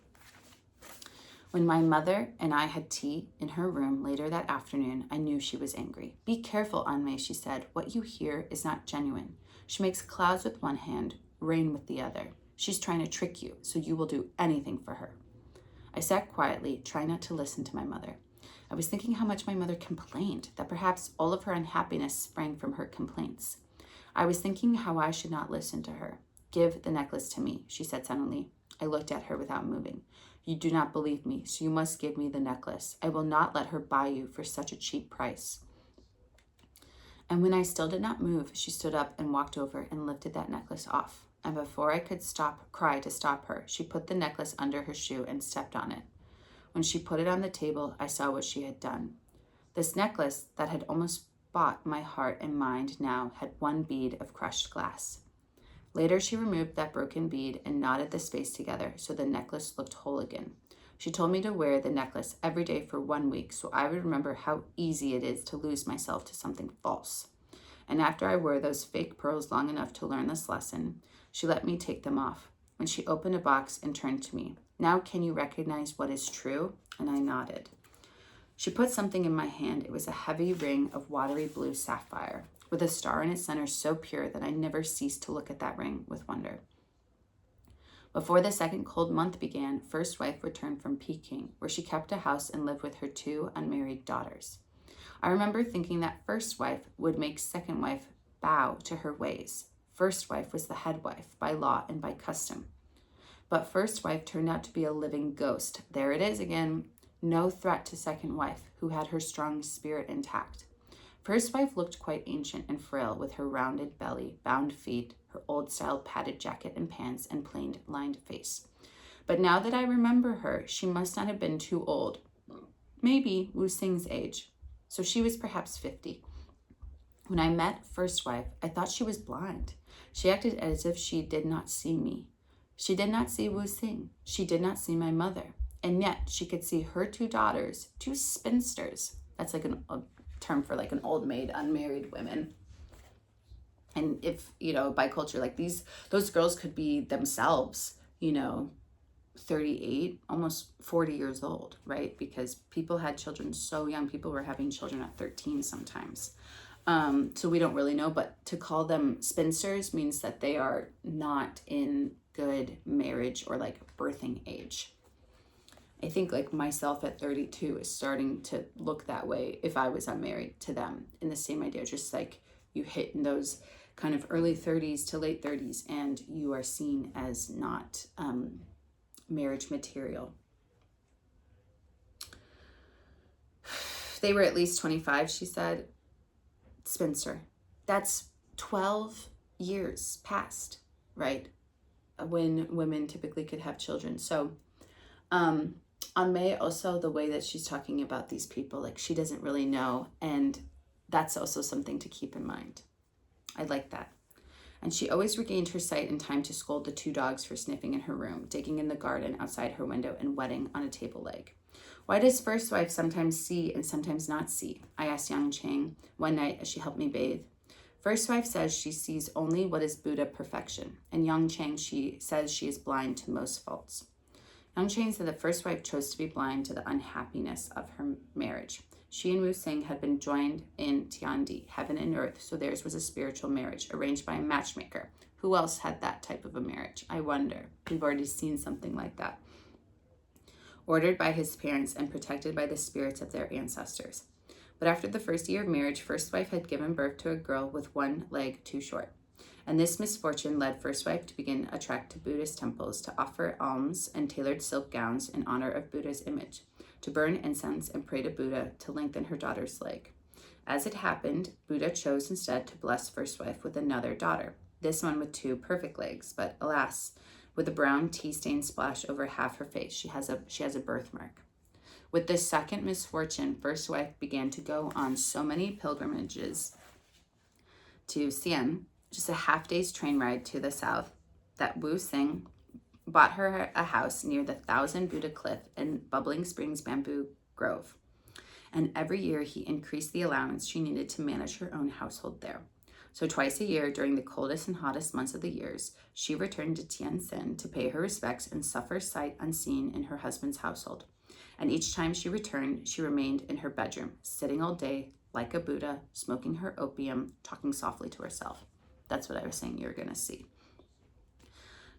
When my mother and I had tea in her room later that afternoon, I knew she was angry. "Be careful, An-Mei," she said. "What you hear is not genuine. She makes clouds with one hand, rain with the other. She's trying to trick you, so you will do anything for her." I sat quietly, trying not to listen to my mother. I was thinking how much my mother complained, that perhaps all of her unhappiness sprang from her complaints. I was thinking how I should not listen to her. "Give the necklace to me," she said suddenly. I looked at her without moving. "You do not believe me, so you must give me the necklace. I will not let her buy you for such a cheap price." And when I still did not move, she stood up and walked over and lifted that necklace off. And before I could cry to stop her, she put the necklace under her shoe and stepped on it. When she put it on the table, I saw what she had done. This necklace that had almost bought my heart and mind now had one bead of crushed glass. Later, she removed that broken bead and knotted the space together so the necklace looked whole again. She told me to wear the necklace every day for 1 week so I would remember how easy it is to lose myself to something false. And after I wore those fake pearls long enough to learn this lesson, she let me take them off. When she opened a box and turned to me, "Now can you recognize what is true?" And I nodded. She put something in my hand. It was a heavy ring of watery blue sapphire, with a star in its center so pure that I never ceased to look at that ring with wonder. Before the second cold month began, first wife returned from Peking, where she kept a house and lived with her 2 unmarried daughters. I remember thinking that first wife would make second wife bow to her ways. First wife was the head wife, by law and by custom. But first wife turned out to be a living ghost. There it is again. No threat to second wife, who had her strong spirit intact. First wife looked quite ancient and frail, with her rounded belly, bound feet, her old-style padded jacket and pants, and plain lined face. But now that I remember her, she must not have been too old. Maybe Wu Xing's age. So she was perhaps 50. When I met first wife, I thought she was blind. She acted as if she did not see me. She did not see Wu Xing. She did not see my mother. And yet she could see her 2 daughters, 2 spinsters. That's like a term for like an old maid, unmarried women. And if, by culture, like those girls could be themselves, 38, almost 40 years old, right? Because people had children so young. People were having children at 13 sometimes. So we don't really know, but to call them spinsters means that they are not in good marriage or like birthing age. I think like myself at 32 is starting to look that way if I was unmarried to them, in the same idea, just like you hit in those kind of early 30s to late 30s and you are seen as not marriage material. They were at least 25, she said. Spinster. That's 12 years past, right? When women typically could have children. So An-Mei, also the way that she's talking about these people, like she doesn't really know. And that's also something to keep in mind. I like that. And she always regained her sight in time to scold the 2 dogs for sniffing in her room, digging in the garden outside her window, and wetting on a table leg. "Why does first wife sometimes see and sometimes not see?" I asked Yang Chang one night as she helped me bathe. First wife says she sees only what is Buddha perfection, and Yang Chang, she says she is blind to most faults. Yang Chang said that first wife chose to be blind to the unhappiness of her marriage. She and Wu Xing had been joined in Tiandi, heaven and earth, so theirs was a spiritual marriage arranged by a matchmaker. Who else had that type of a marriage? I wonder. We've already seen something like that. Ordered by his parents and protected by the spirits of their ancestors. But after the first year of marriage, first wife had given birth to a girl with one leg too short. And this misfortune led first wife to begin a trek to Buddhist temples to offer alms and tailored silk gowns in honor of Buddha's image, to burn incense and pray to Buddha to lengthen her daughter's leg. As it happened, Buddha chose instead to bless first wife with another daughter, this one with 2 perfect legs, but alas, with a brown tea stain splash over half her face. She has a birthmark. With this second misfortune, first wife began to go on so many pilgrimages to Xi'an, just a half-day's train ride to the south, that Wu Xing bought her a house near the 1,000 Buddha Cliff and Bubbling Springs Bamboo Grove. And every year he increased the allowance she needed to manage her own household there. So twice a year, during the coldest and hottest months of the years, she returned to Tianjin to pay her respects and suffer sight unseen in her husband's household. And each time she returned, she remained in her bedroom, sitting all day like a Buddha, smoking her opium, talking softly to herself. That's what I was saying you were going to see.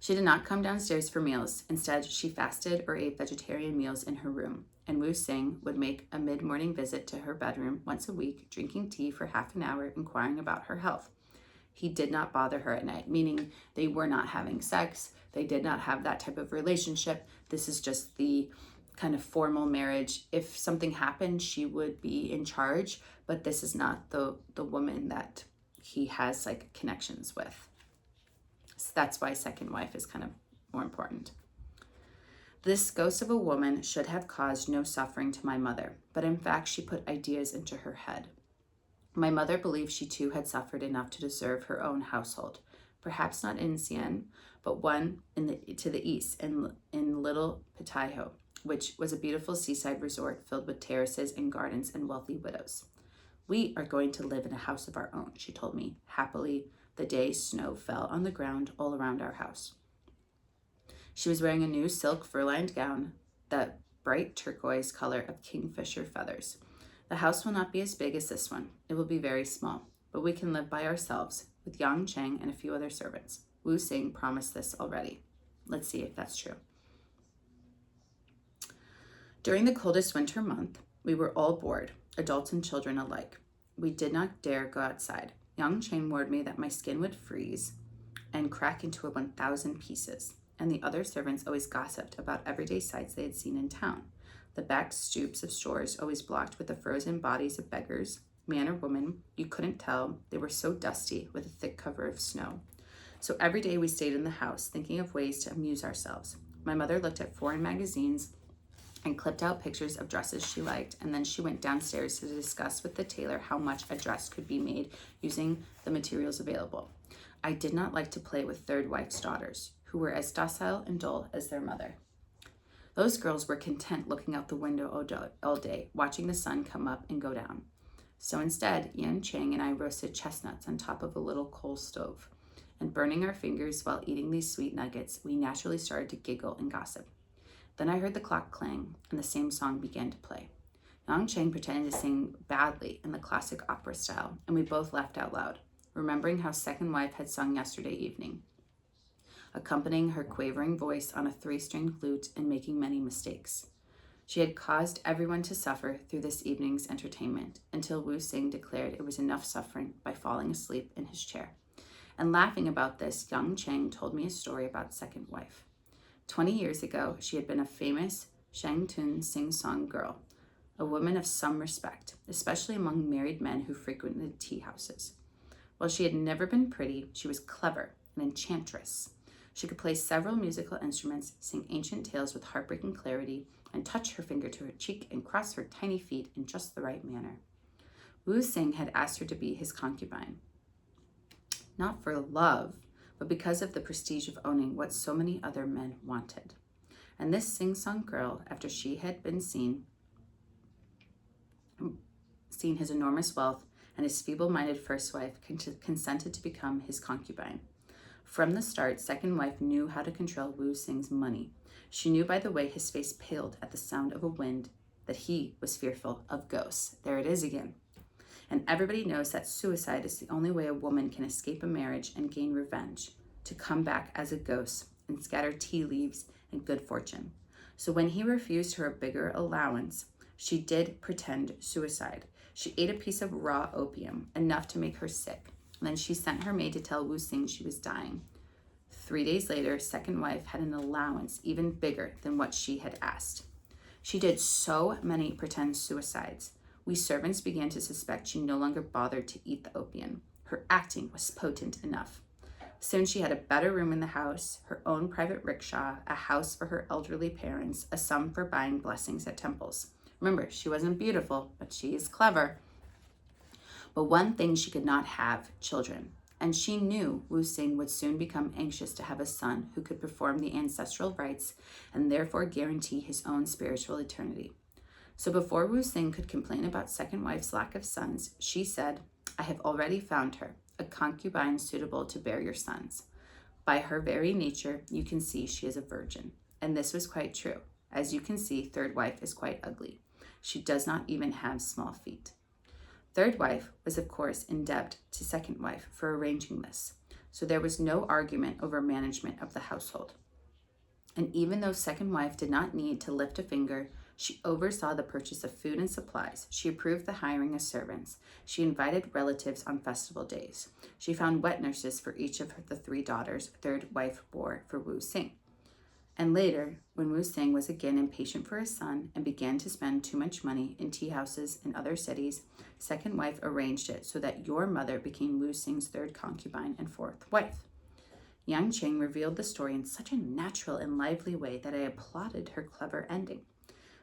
She did not come downstairs for meals. Instead, she fasted or ate vegetarian meals in her room, and Wu Sing would make a mid-morning visit to her bedroom once a week, drinking tea for half an hour, inquiring about her health. He did not bother her at night, meaning they were not having sex. They did not have that type of relationship. This is just the kind of formal marriage. If something happened, she would be in charge, but this is not the woman that he has like connections with. So that's why second wife is kind of more important. This ghost of a woman should have caused no suffering to my mother, but in fact she put ideas into her head. My mother believed she too had suffered enough to deserve her own household, perhaps not in Xi'an, but one to the east in Little Petaho, which was a beautiful seaside resort filled with terraces and gardens and wealthy widows. We are going to live in a house of our own, she told me happily the day snow fell on the ground all around our house. She was wearing a new silk fur-lined gown, the bright turquoise color of kingfisher feathers. The house will not be as big as this one. It will be very small, but we can live by ourselves with Yang Cheng and a few other servants. Wu Sing promised this already. Let's see if that's true. During the coldest winter month, we were all bored, adults and children alike. We did not dare go outside. Yang Cheng warned me that my skin would freeze and crack into 1,000 pieces, and the other servants always gossiped about everyday sights they had seen in town. The back stoops of stores always blocked with the frozen bodies of beggars, man or woman. You couldn't tell. They were so dusty with a thick cover of snow. So every day we stayed in the house, thinking of ways to amuse ourselves. My mother looked at foreign magazines and clipped out pictures of dresses she liked, and then she went downstairs to discuss with the tailor how much a dress could be made using the materials available. I did not like to play with third wife's daughters, who were as docile and dull as their mother. Those girls were content looking out the window all day, watching the sun come up and go down. So instead, Yan Cheng and I roasted chestnuts on top of a little coal stove, and burning our fingers while eating these sweet nuggets, we naturally started to giggle and gossip. Then I heard the clock clang, and the same song began to play. Yang Cheng pretended to sing badly in the classic opera style, and we both laughed out loud, remembering how second wife had sung yesterday evening, accompanying her quavering voice on a 3-string flute and making many mistakes. She had caused everyone to suffer through this evening's entertainment until Wu Sing declared it was enough suffering by falling asleep in his chair. And laughing about this, Yang Cheng told me a story about second wife. 20 years ago, she had been a famous Shangtun sing-song girl, a woman of some respect, especially among married men who frequented tea houses. While she had never been pretty, she was clever, an enchantress. She could play several musical instruments, sing ancient tales with heartbreaking clarity, and touch her finger to her cheek and cross her tiny feet in just the right manner. Wu Sing had asked her to be his concubine, not for love, but because of the prestige of owning what so many other men wanted. And this sing-song girl, after she had been seen his enormous wealth and his feeble-minded first wife, consented to become his concubine. From the start, second wife knew how to control Wu Sing's money. She knew by the way his face paled at the sound of a wind that he was fearful of ghosts. There it is again. And everybody knows that suicide is the only way a woman can escape a marriage and gain revenge, to come back as a ghost and scatter tea leaves and good fortune. So when he refused her a bigger allowance, she did pretend suicide. She ate a piece of raw opium, enough to make her sick. And then she sent her maid to tell Wu Sing she was dying. 3 days later, second wife had an allowance even bigger than what she had asked. She did so many pretend suicides. We servants began to suspect she no longer bothered to eat the opium. Her acting was potent enough. Soon she had a better room in the house, her own private rickshaw, a house for her elderly parents, a sum for buying blessings at temples. Remember, she wasn't beautiful, but she is clever. But one thing she could not have, children. And she knew Wu Sing would soon become anxious to have a son who could perform the ancestral rites and therefore guarantee his own spiritual eternity. So before Wu Sing could complain about second wife's lack of sons, she said, "I have already found her, a concubine suitable to bear your sons. By her very nature, you can see she is a virgin." And this was quite true. As you can see, third wife is quite ugly. She does not even have small feet. Third wife was, of course, in debt to second wife for arranging this, so there was no argument over management of the household. And even though second wife did not need to lift a finger, she oversaw the purchase of food and supplies. She approved the hiring of servants. She invited relatives on festival days. She found wet nurses for each of the 3 daughters third wife bore for Wu Xing. And later, when Wu Xing was again impatient for his son and began to spend too much money in tea houses in other cities, second wife arranged it so that your mother became Wu Xing's third concubine and fourth wife. Yang Cheng revealed the story in such a natural and lively way that I applauded her clever ending.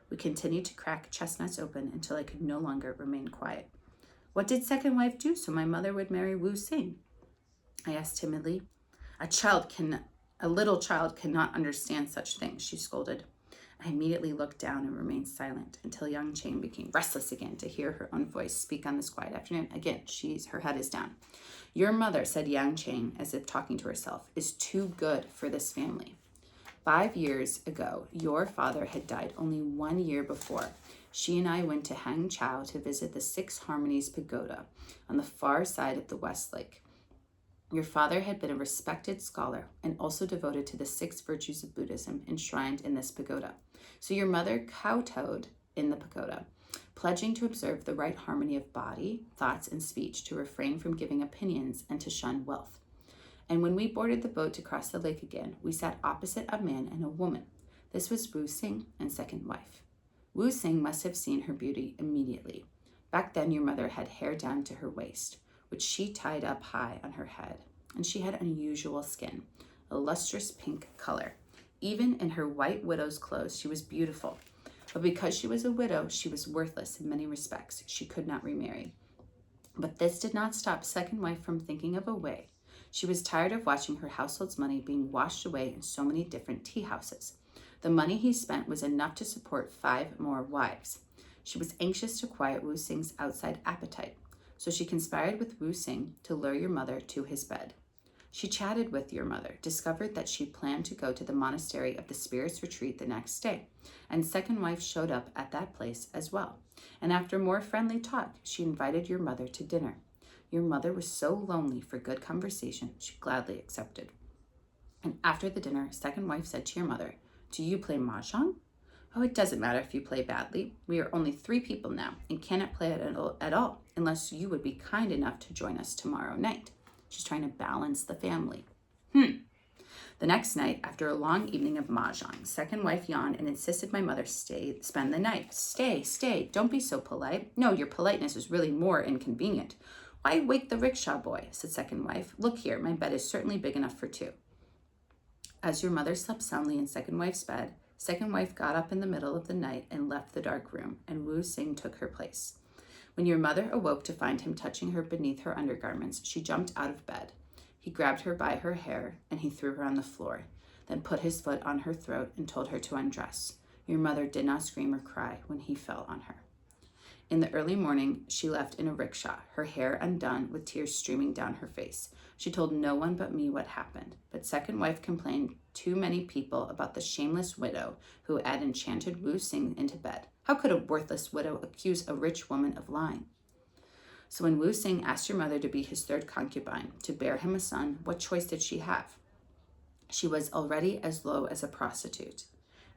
We continued to crack chestnuts open until I could no longer remain quiet. What did second wife do so my mother would marry Wu Xing? I asked timidly. A little child cannot understand such things, she scolded. I immediately looked down and remained silent until Yang Cheng became restless again to hear her own voice speak on this quiet afternoon. Again, her head is down. Your mother, said Yang Cheng, as if talking to herself, is too good for this family. 5 years ago, your father had died only 1 year before. She and I went to Hangzhou to visit the Six Harmonies Pagoda on the far side of the West Lake. Your father had been a respected scholar and also devoted to the 6 virtues of Buddhism enshrined in this pagoda. So your mother kowtowed in the pagoda, pledging to observe the right harmony of body, thoughts, and speech, to refrain from giving opinions and to shun wealth. And when we boarded the boat to cross the lake again, we sat opposite a man and a woman. This was Wu Xing and second wife. Wu Xing must have seen her beauty immediately. Back then, your mother had hair down to her waist, which she tied up high on her head, and she had unusual skin, a lustrous pink color. Even in her white widow's clothes, she was beautiful. But because she was a widow, she was worthless in many respects. She could not remarry. But this did not stop second wife from thinking of a way. She was tired of watching her household's money being washed away in so many different tea houses. The money he spent was enough to support 5 more wives. She was anxious to quiet Wu Xing's outside appetite, so she conspired with Wu Xing to lure your mother to his bed. She chatted with your mother, discovered that she planned to go to the monastery of the Spirits Retreat the next day, and second wife showed up at that place as well. And after more friendly talk, she invited your mother to dinner. Your mother was so lonely for good conversation, she gladly accepted. And after the dinner, second wife said to your mother, "Do you play mahjong?" "Oh, it doesn't matter if you play badly. We are only 3 people now and cannot play it at all unless you would be kind enough to join us tomorrow night." She's trying to balance the family. The next night, after a long evening of mahjong, second wife yawned and insisted my mother spend the night. Stay, don't be so polite. No, your politeness is really more inconvenient. "Why wake the rickshaw boy?" said second wife. "Look here, my bed is certainly big enough for 2. As your mother slept soundly in second wife's bed, second wife got up in the middle of the night and left the dark room, and Wu Xing took her place. When your mother awoke to find him touching her beneath her undergarments, she jumped out of bed. He grabbed her by her hair, and he threw her on the floor, then put his foot on her throat and told her to undress. Your mother did not scream or cry when he fell on her. In the early morning, she left in a rickshaw, her hair undone with tears streaming down her face. She told no one but me what happened, but second wife complained to many people about the shameless widow who had enchanted Wu Xing into bed. How could a worthless widow accuse a rich woman of lying? So when Wu Xing asked your mother to be his third concubine, to bear him a son, what choice did she have? She was already as low as a prostitute.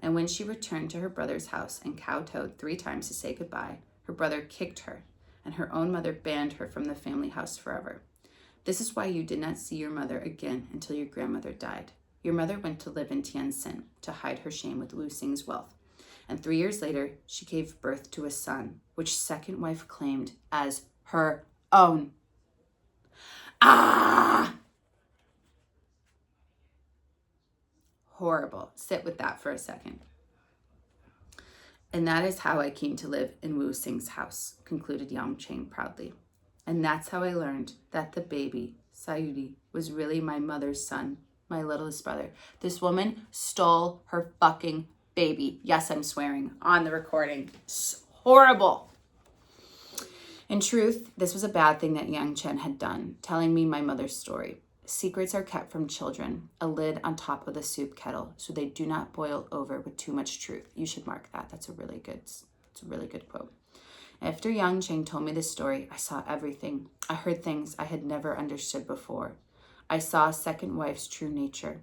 And when she returned to her brother's house and kowtowed 3 times to say goodbye, her brother kicked her, and her own mother banned her from the family house forever. This is why you did not see your mother again until your grandmother died. Your mother went to live in Tianjin to hide her shame with Wu Xing's wealth. And 3 years later, she gave birth to a son, which second wife claimed as her own. Horrible. Sit with that for a second. And that is how I came to live in Wu Xing's house, concluded Yang Cheng proudly. And that's how I learned that the baby, Sayuri, was really my mother's son, my littlest brother. This woman stole her fucking baby. Yes, I'm swearing on the recording. It's horrible. In truth, this was a bad thing that Yang Chen had done, telling me my mother's story. Secrets are kept from children, a lid on top of the soup kettle, so they do not boil over with too much truth. You should mark that. It's a really good quote. After Yang Cheng told me this story, I saw everything. I heard things I had never understood before. I saw a second wife's true nature.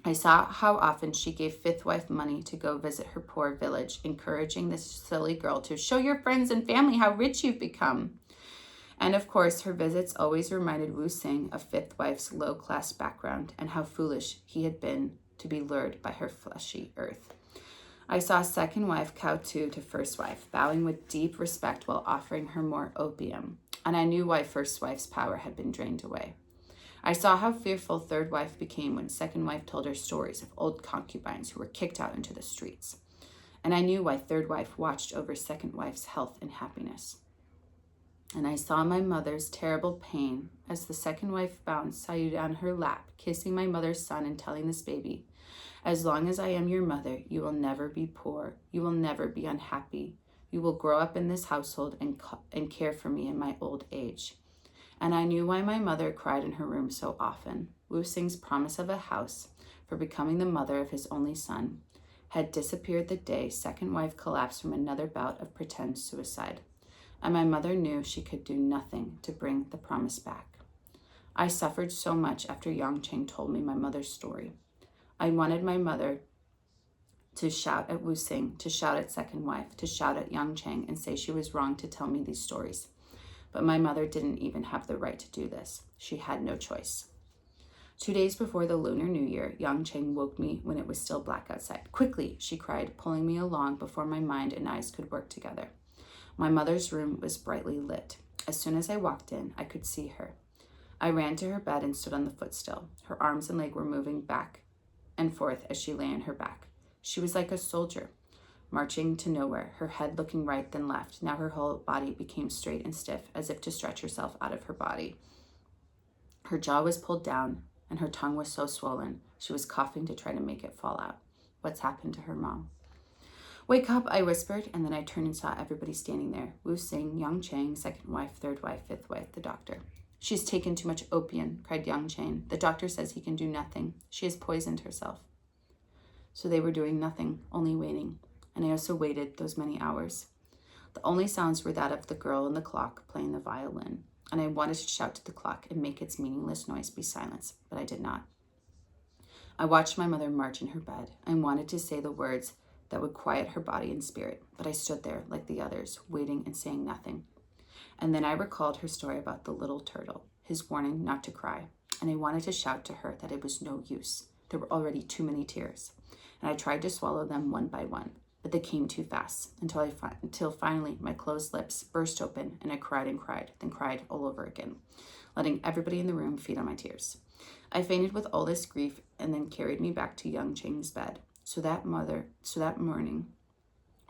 I saw how often she gave fifth wife money to go visit her poor village, encouraging this silly girl to show your friends and family how rich you've become. And of course, her visits always reminded Wu Sing of fifth wife's low-class background and how foolish he had been to be lured by her fleshy earth. I saw second wife kowtow to first wife, bowing with deep respect while offering her more opium, and I knew why first wife's power had been drained away. I saw how fearful third wife became when second wife told her stories of old concubines who were kicked out into the streets, and I knew why third wife watched over second wife's health and happiness. And I saw my mother's terrible pain as the second wife bound Sayud on her lap, kissing my mother's son and telling this baby, as long as I am your mother, you will never be poor. You will never be unhappy. You will grow up in this household and care for me in my old age. And I knew why my mother cried in her room so often. Wu Sing's promise of a house for becoming the mother of his only son had disappeared the day second wife collapsed from another bout of pretend suicide. And my mother knew she could do nothing to bring the promise back. I suffered so much after Yang Cheng told me my mother's story. I wanted my mother to shout at Wu Sing, to shout at second wife, to shout at Yang Cheng and say she was wrong to tell me these stories. But my mother didn't even have the right to do this. She had no choice. 2 days before the Lunar New Year, Yang Cheng woke me when it was still black outside. Quickly, she cried, pulling me along before my mind and eyes could work together. My mother's room was brightly lit. As soon as I walked in, I could see her. I ran to her bed and stood on the footstool. Her arms and leg were moving back and forth as she lay on her back. She was like a soldier, marching to nowhere, her head looking right then left. Now her whole body became straight and stiff, as if to stretch herself out of her body. Her jaw was pulled down, and her tongue was so swollen, she was coughing to try to make it fall out. What's happened to her, Mom? Wake up, I whispered, and then I turned and saw everybody standing there. Wu Sing, Yang Cheng, second wife, third wife, fifth wife, the doctor. She's taken too much opium, cried Yang Cheng. The doctor says he can do nothing. She has poisoned herself. So they were doing nothing, only waiting. And I also waited those many hours. The only sounds were that of the girl and the clock playing the violin. And I wanted to shout to the clock and make its meaningless noise be silenced, but I did not. I watched my mother march in her bed and wanted to say the words that would quiet her body and spirit, but I stood there like the others, waiting and saying nothing. And then I recalled her story about the little turtle, his warning not to cry, and I wanted to shout to her that it was no use. There were already too many tears, and I tried to swallow them one by one, but they came too fast until finally my closed lips burst open and I cried and cried, then cried all over again, letting everybody in the room feed on my tears. I fainted with all this grief and then carried me back to Yang Cheng's bed. So that morning,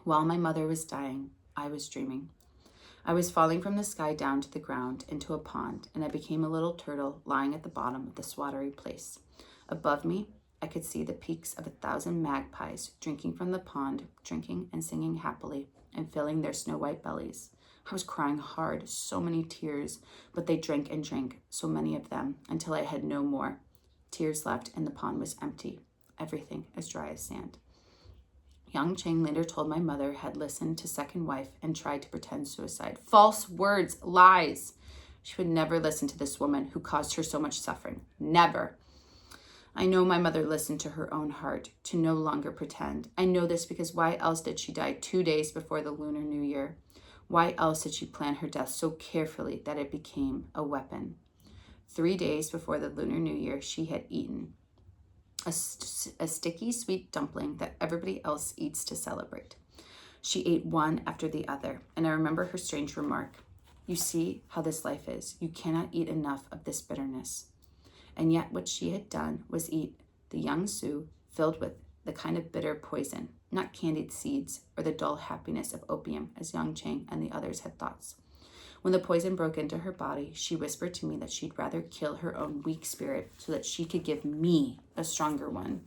while my mother was dying, I was dreaming. I was falling from the sky down to the ground into a pond, and I became a little turtle lying at the bottom of this watery place. Above me, I could see the peaks of 1,000 magpies drinking from the pond, drinking and singing happily and filling their snow-white bellies. I was crying hard, so many tears, but they drank and drank, so many of them, until I had no more tears left and the pond was empty. Everything as dry as sand. Yang Cheng later told my mother had listened to second wife and tried to pretend suicide. False words, lies. She would never listen to this woman who caused her so much suffering. Never. I know my mother listened to her own heart to no longer pretend. I know this because why else did she die 2 days before the Lunar New Year? Why else did she plan her death so carefully that it became a weapon? 3 days before the Lunar New Year, she had eaten a sticky sweet dumpling that everybody else eats to celebrate. She ate one after the other, and I remember her strange remark, "You see how this life is. You cannot eat enough of this bitterness." And yet what she had done was eat the young Hsu filled with the kind of bitter poison, not candied seeds or the dull happiness of opium as Yang Cheng and the others had thoughts. When the poison broke into her body, she whispered to me that she'd rather kill her own weak spirit so that she could give me a stronger one.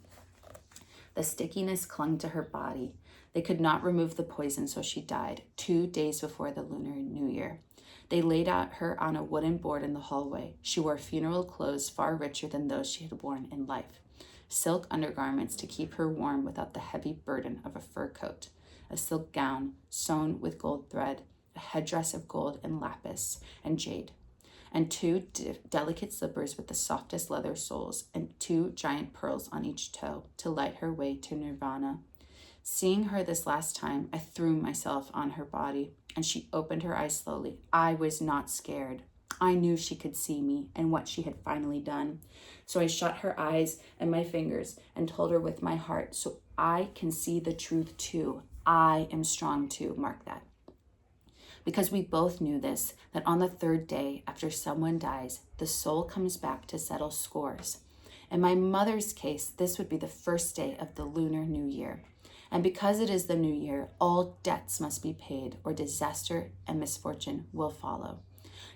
The stickiness clung to her body. They could not remove the poison, so she died 2 days before the Lunar New Year. They laid her on a wooden board in the hallway. She wore funeral clothes far richer than those she had worn in life. Silk undergarments to keep her warm without the heavy burden of a fur coat, a silk gown sewn with gold thread, a headdress of gold and lapis and jade, and two delicate slippers with the softest leather soles, and 2 giant pearls on each toe to light her way to nirvana. Seeing her this last time, I threw myself on her body, and she opened her eyes slowly. I was not scared. I knew she could see me and what she had finally done. So I shut her eyes and my fingers and told her with my heart, so I can see the truth too. I am strong too. Mark that. Because we both knew this, that on the 3rd day after someone dies, the soul comes back to settle scores. In my mother's case, this would be the 1st day of the Lunar New Year. And because it is the new year, all debts must be paid, or disaster and misfortune will follow.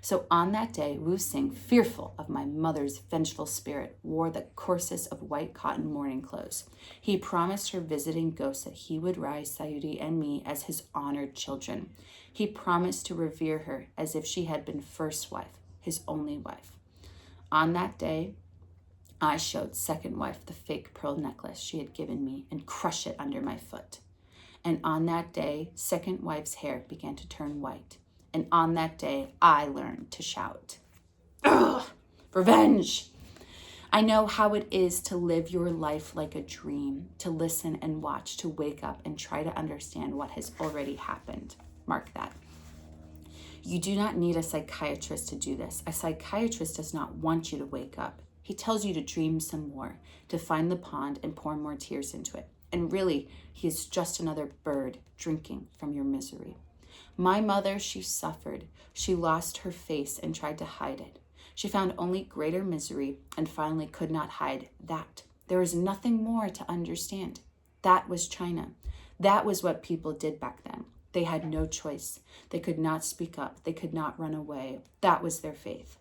So on that day, Wu Sing, fearful of my mother's vengeful spirit, wore the coarsest of white cotton mourning clothes. He promised her visiting ghosts that he would raise Sayuri and me as his honored children. He promised to revere her as if she had been first wife, his only wife. On that day, I showed second wife the fake pearl necklace she had given me and crushed it under my foot. And on that day, second wife's hair began to turn white. And on that day, I learned to shout, "Ugh! Revenge!" I know how it is to live your life like a dream, to listen and watch, to wake up and try to understand what has already happened. Mark that. You do not need a psychiatrist to do this. A psychiatrist does not want you to wake up. He tells you to dream some more, to find the pond and pour more tears into it. And really, he is just another bird drinking from your misery. My mother, she suffered. She lost her face and tried to hide it. She found only greater misery and finally could not hide that. There is nothing more to understand. That was China. That was what people did back then. They had no choice. They could not speak up. They could not run away. That was their faith.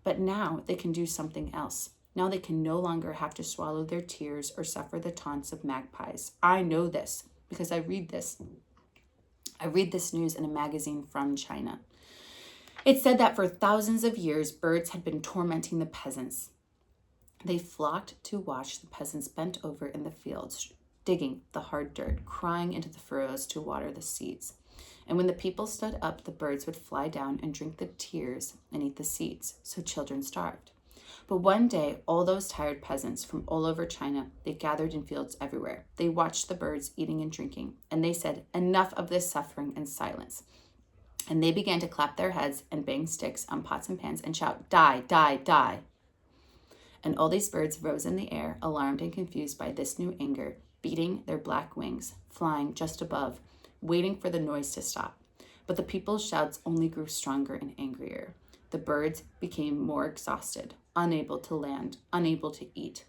But now they can do something else. Now they can no longer have to swallow their tears or suffer the taunts of magpies. I know this because I read this. I read this news in a magazine from China. It said that for thousands of years, birds had been tormenting the peasants. They flocked to watch the peasants bent over in the fields, digging the hard dirt, crying into the furrows to water the seeds. And when the people stood up, the birds would fly down and drink the tears and eat the seeds, so children starved. But one day, all those tired peasants from all over China, they gathered in fields everywhere. They watched the birds eating and drinking, and they said, "Enough of this suffering and silence." And they began to clap their heads and bang sticks on pots and pans and shout, "Die, die, die." And all these birds rose in the air, alarmed and confused by this new anger, beating their black wings, flying just above, waiting for the noise to stop. But the people's shouts only grew stronger and angrier. The birds became more exhausted, unable to land, unable to eat.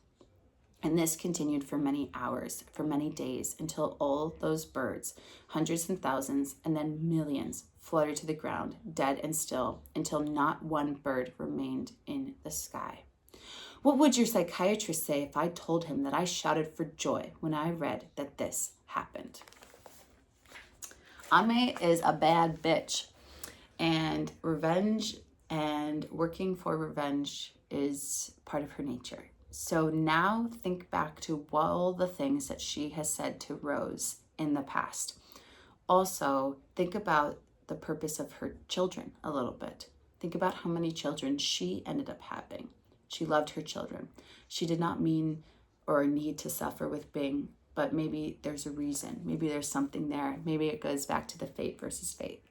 And this continued for many hours, for many days, until all those birds, hundreds and thousands, and then millions, fluttered to the ground, dead and still, until not one bird remained in the sky. What would your psychiatrist say if I told him that I shouted for joy when I read that this happened? An-Mei is a bad bitch, and revenge and working for revenge is part of her nature. So now think back to all the things that she has said to Rose in the past. Also, think about the purpose of her children a little bit. Think about how many children she ended up having. She loved her children. She did not mean or need to suffer with Bing, but maybe there's a reason. Maybe there's something there. Maybe it goes back to the fate versus fate.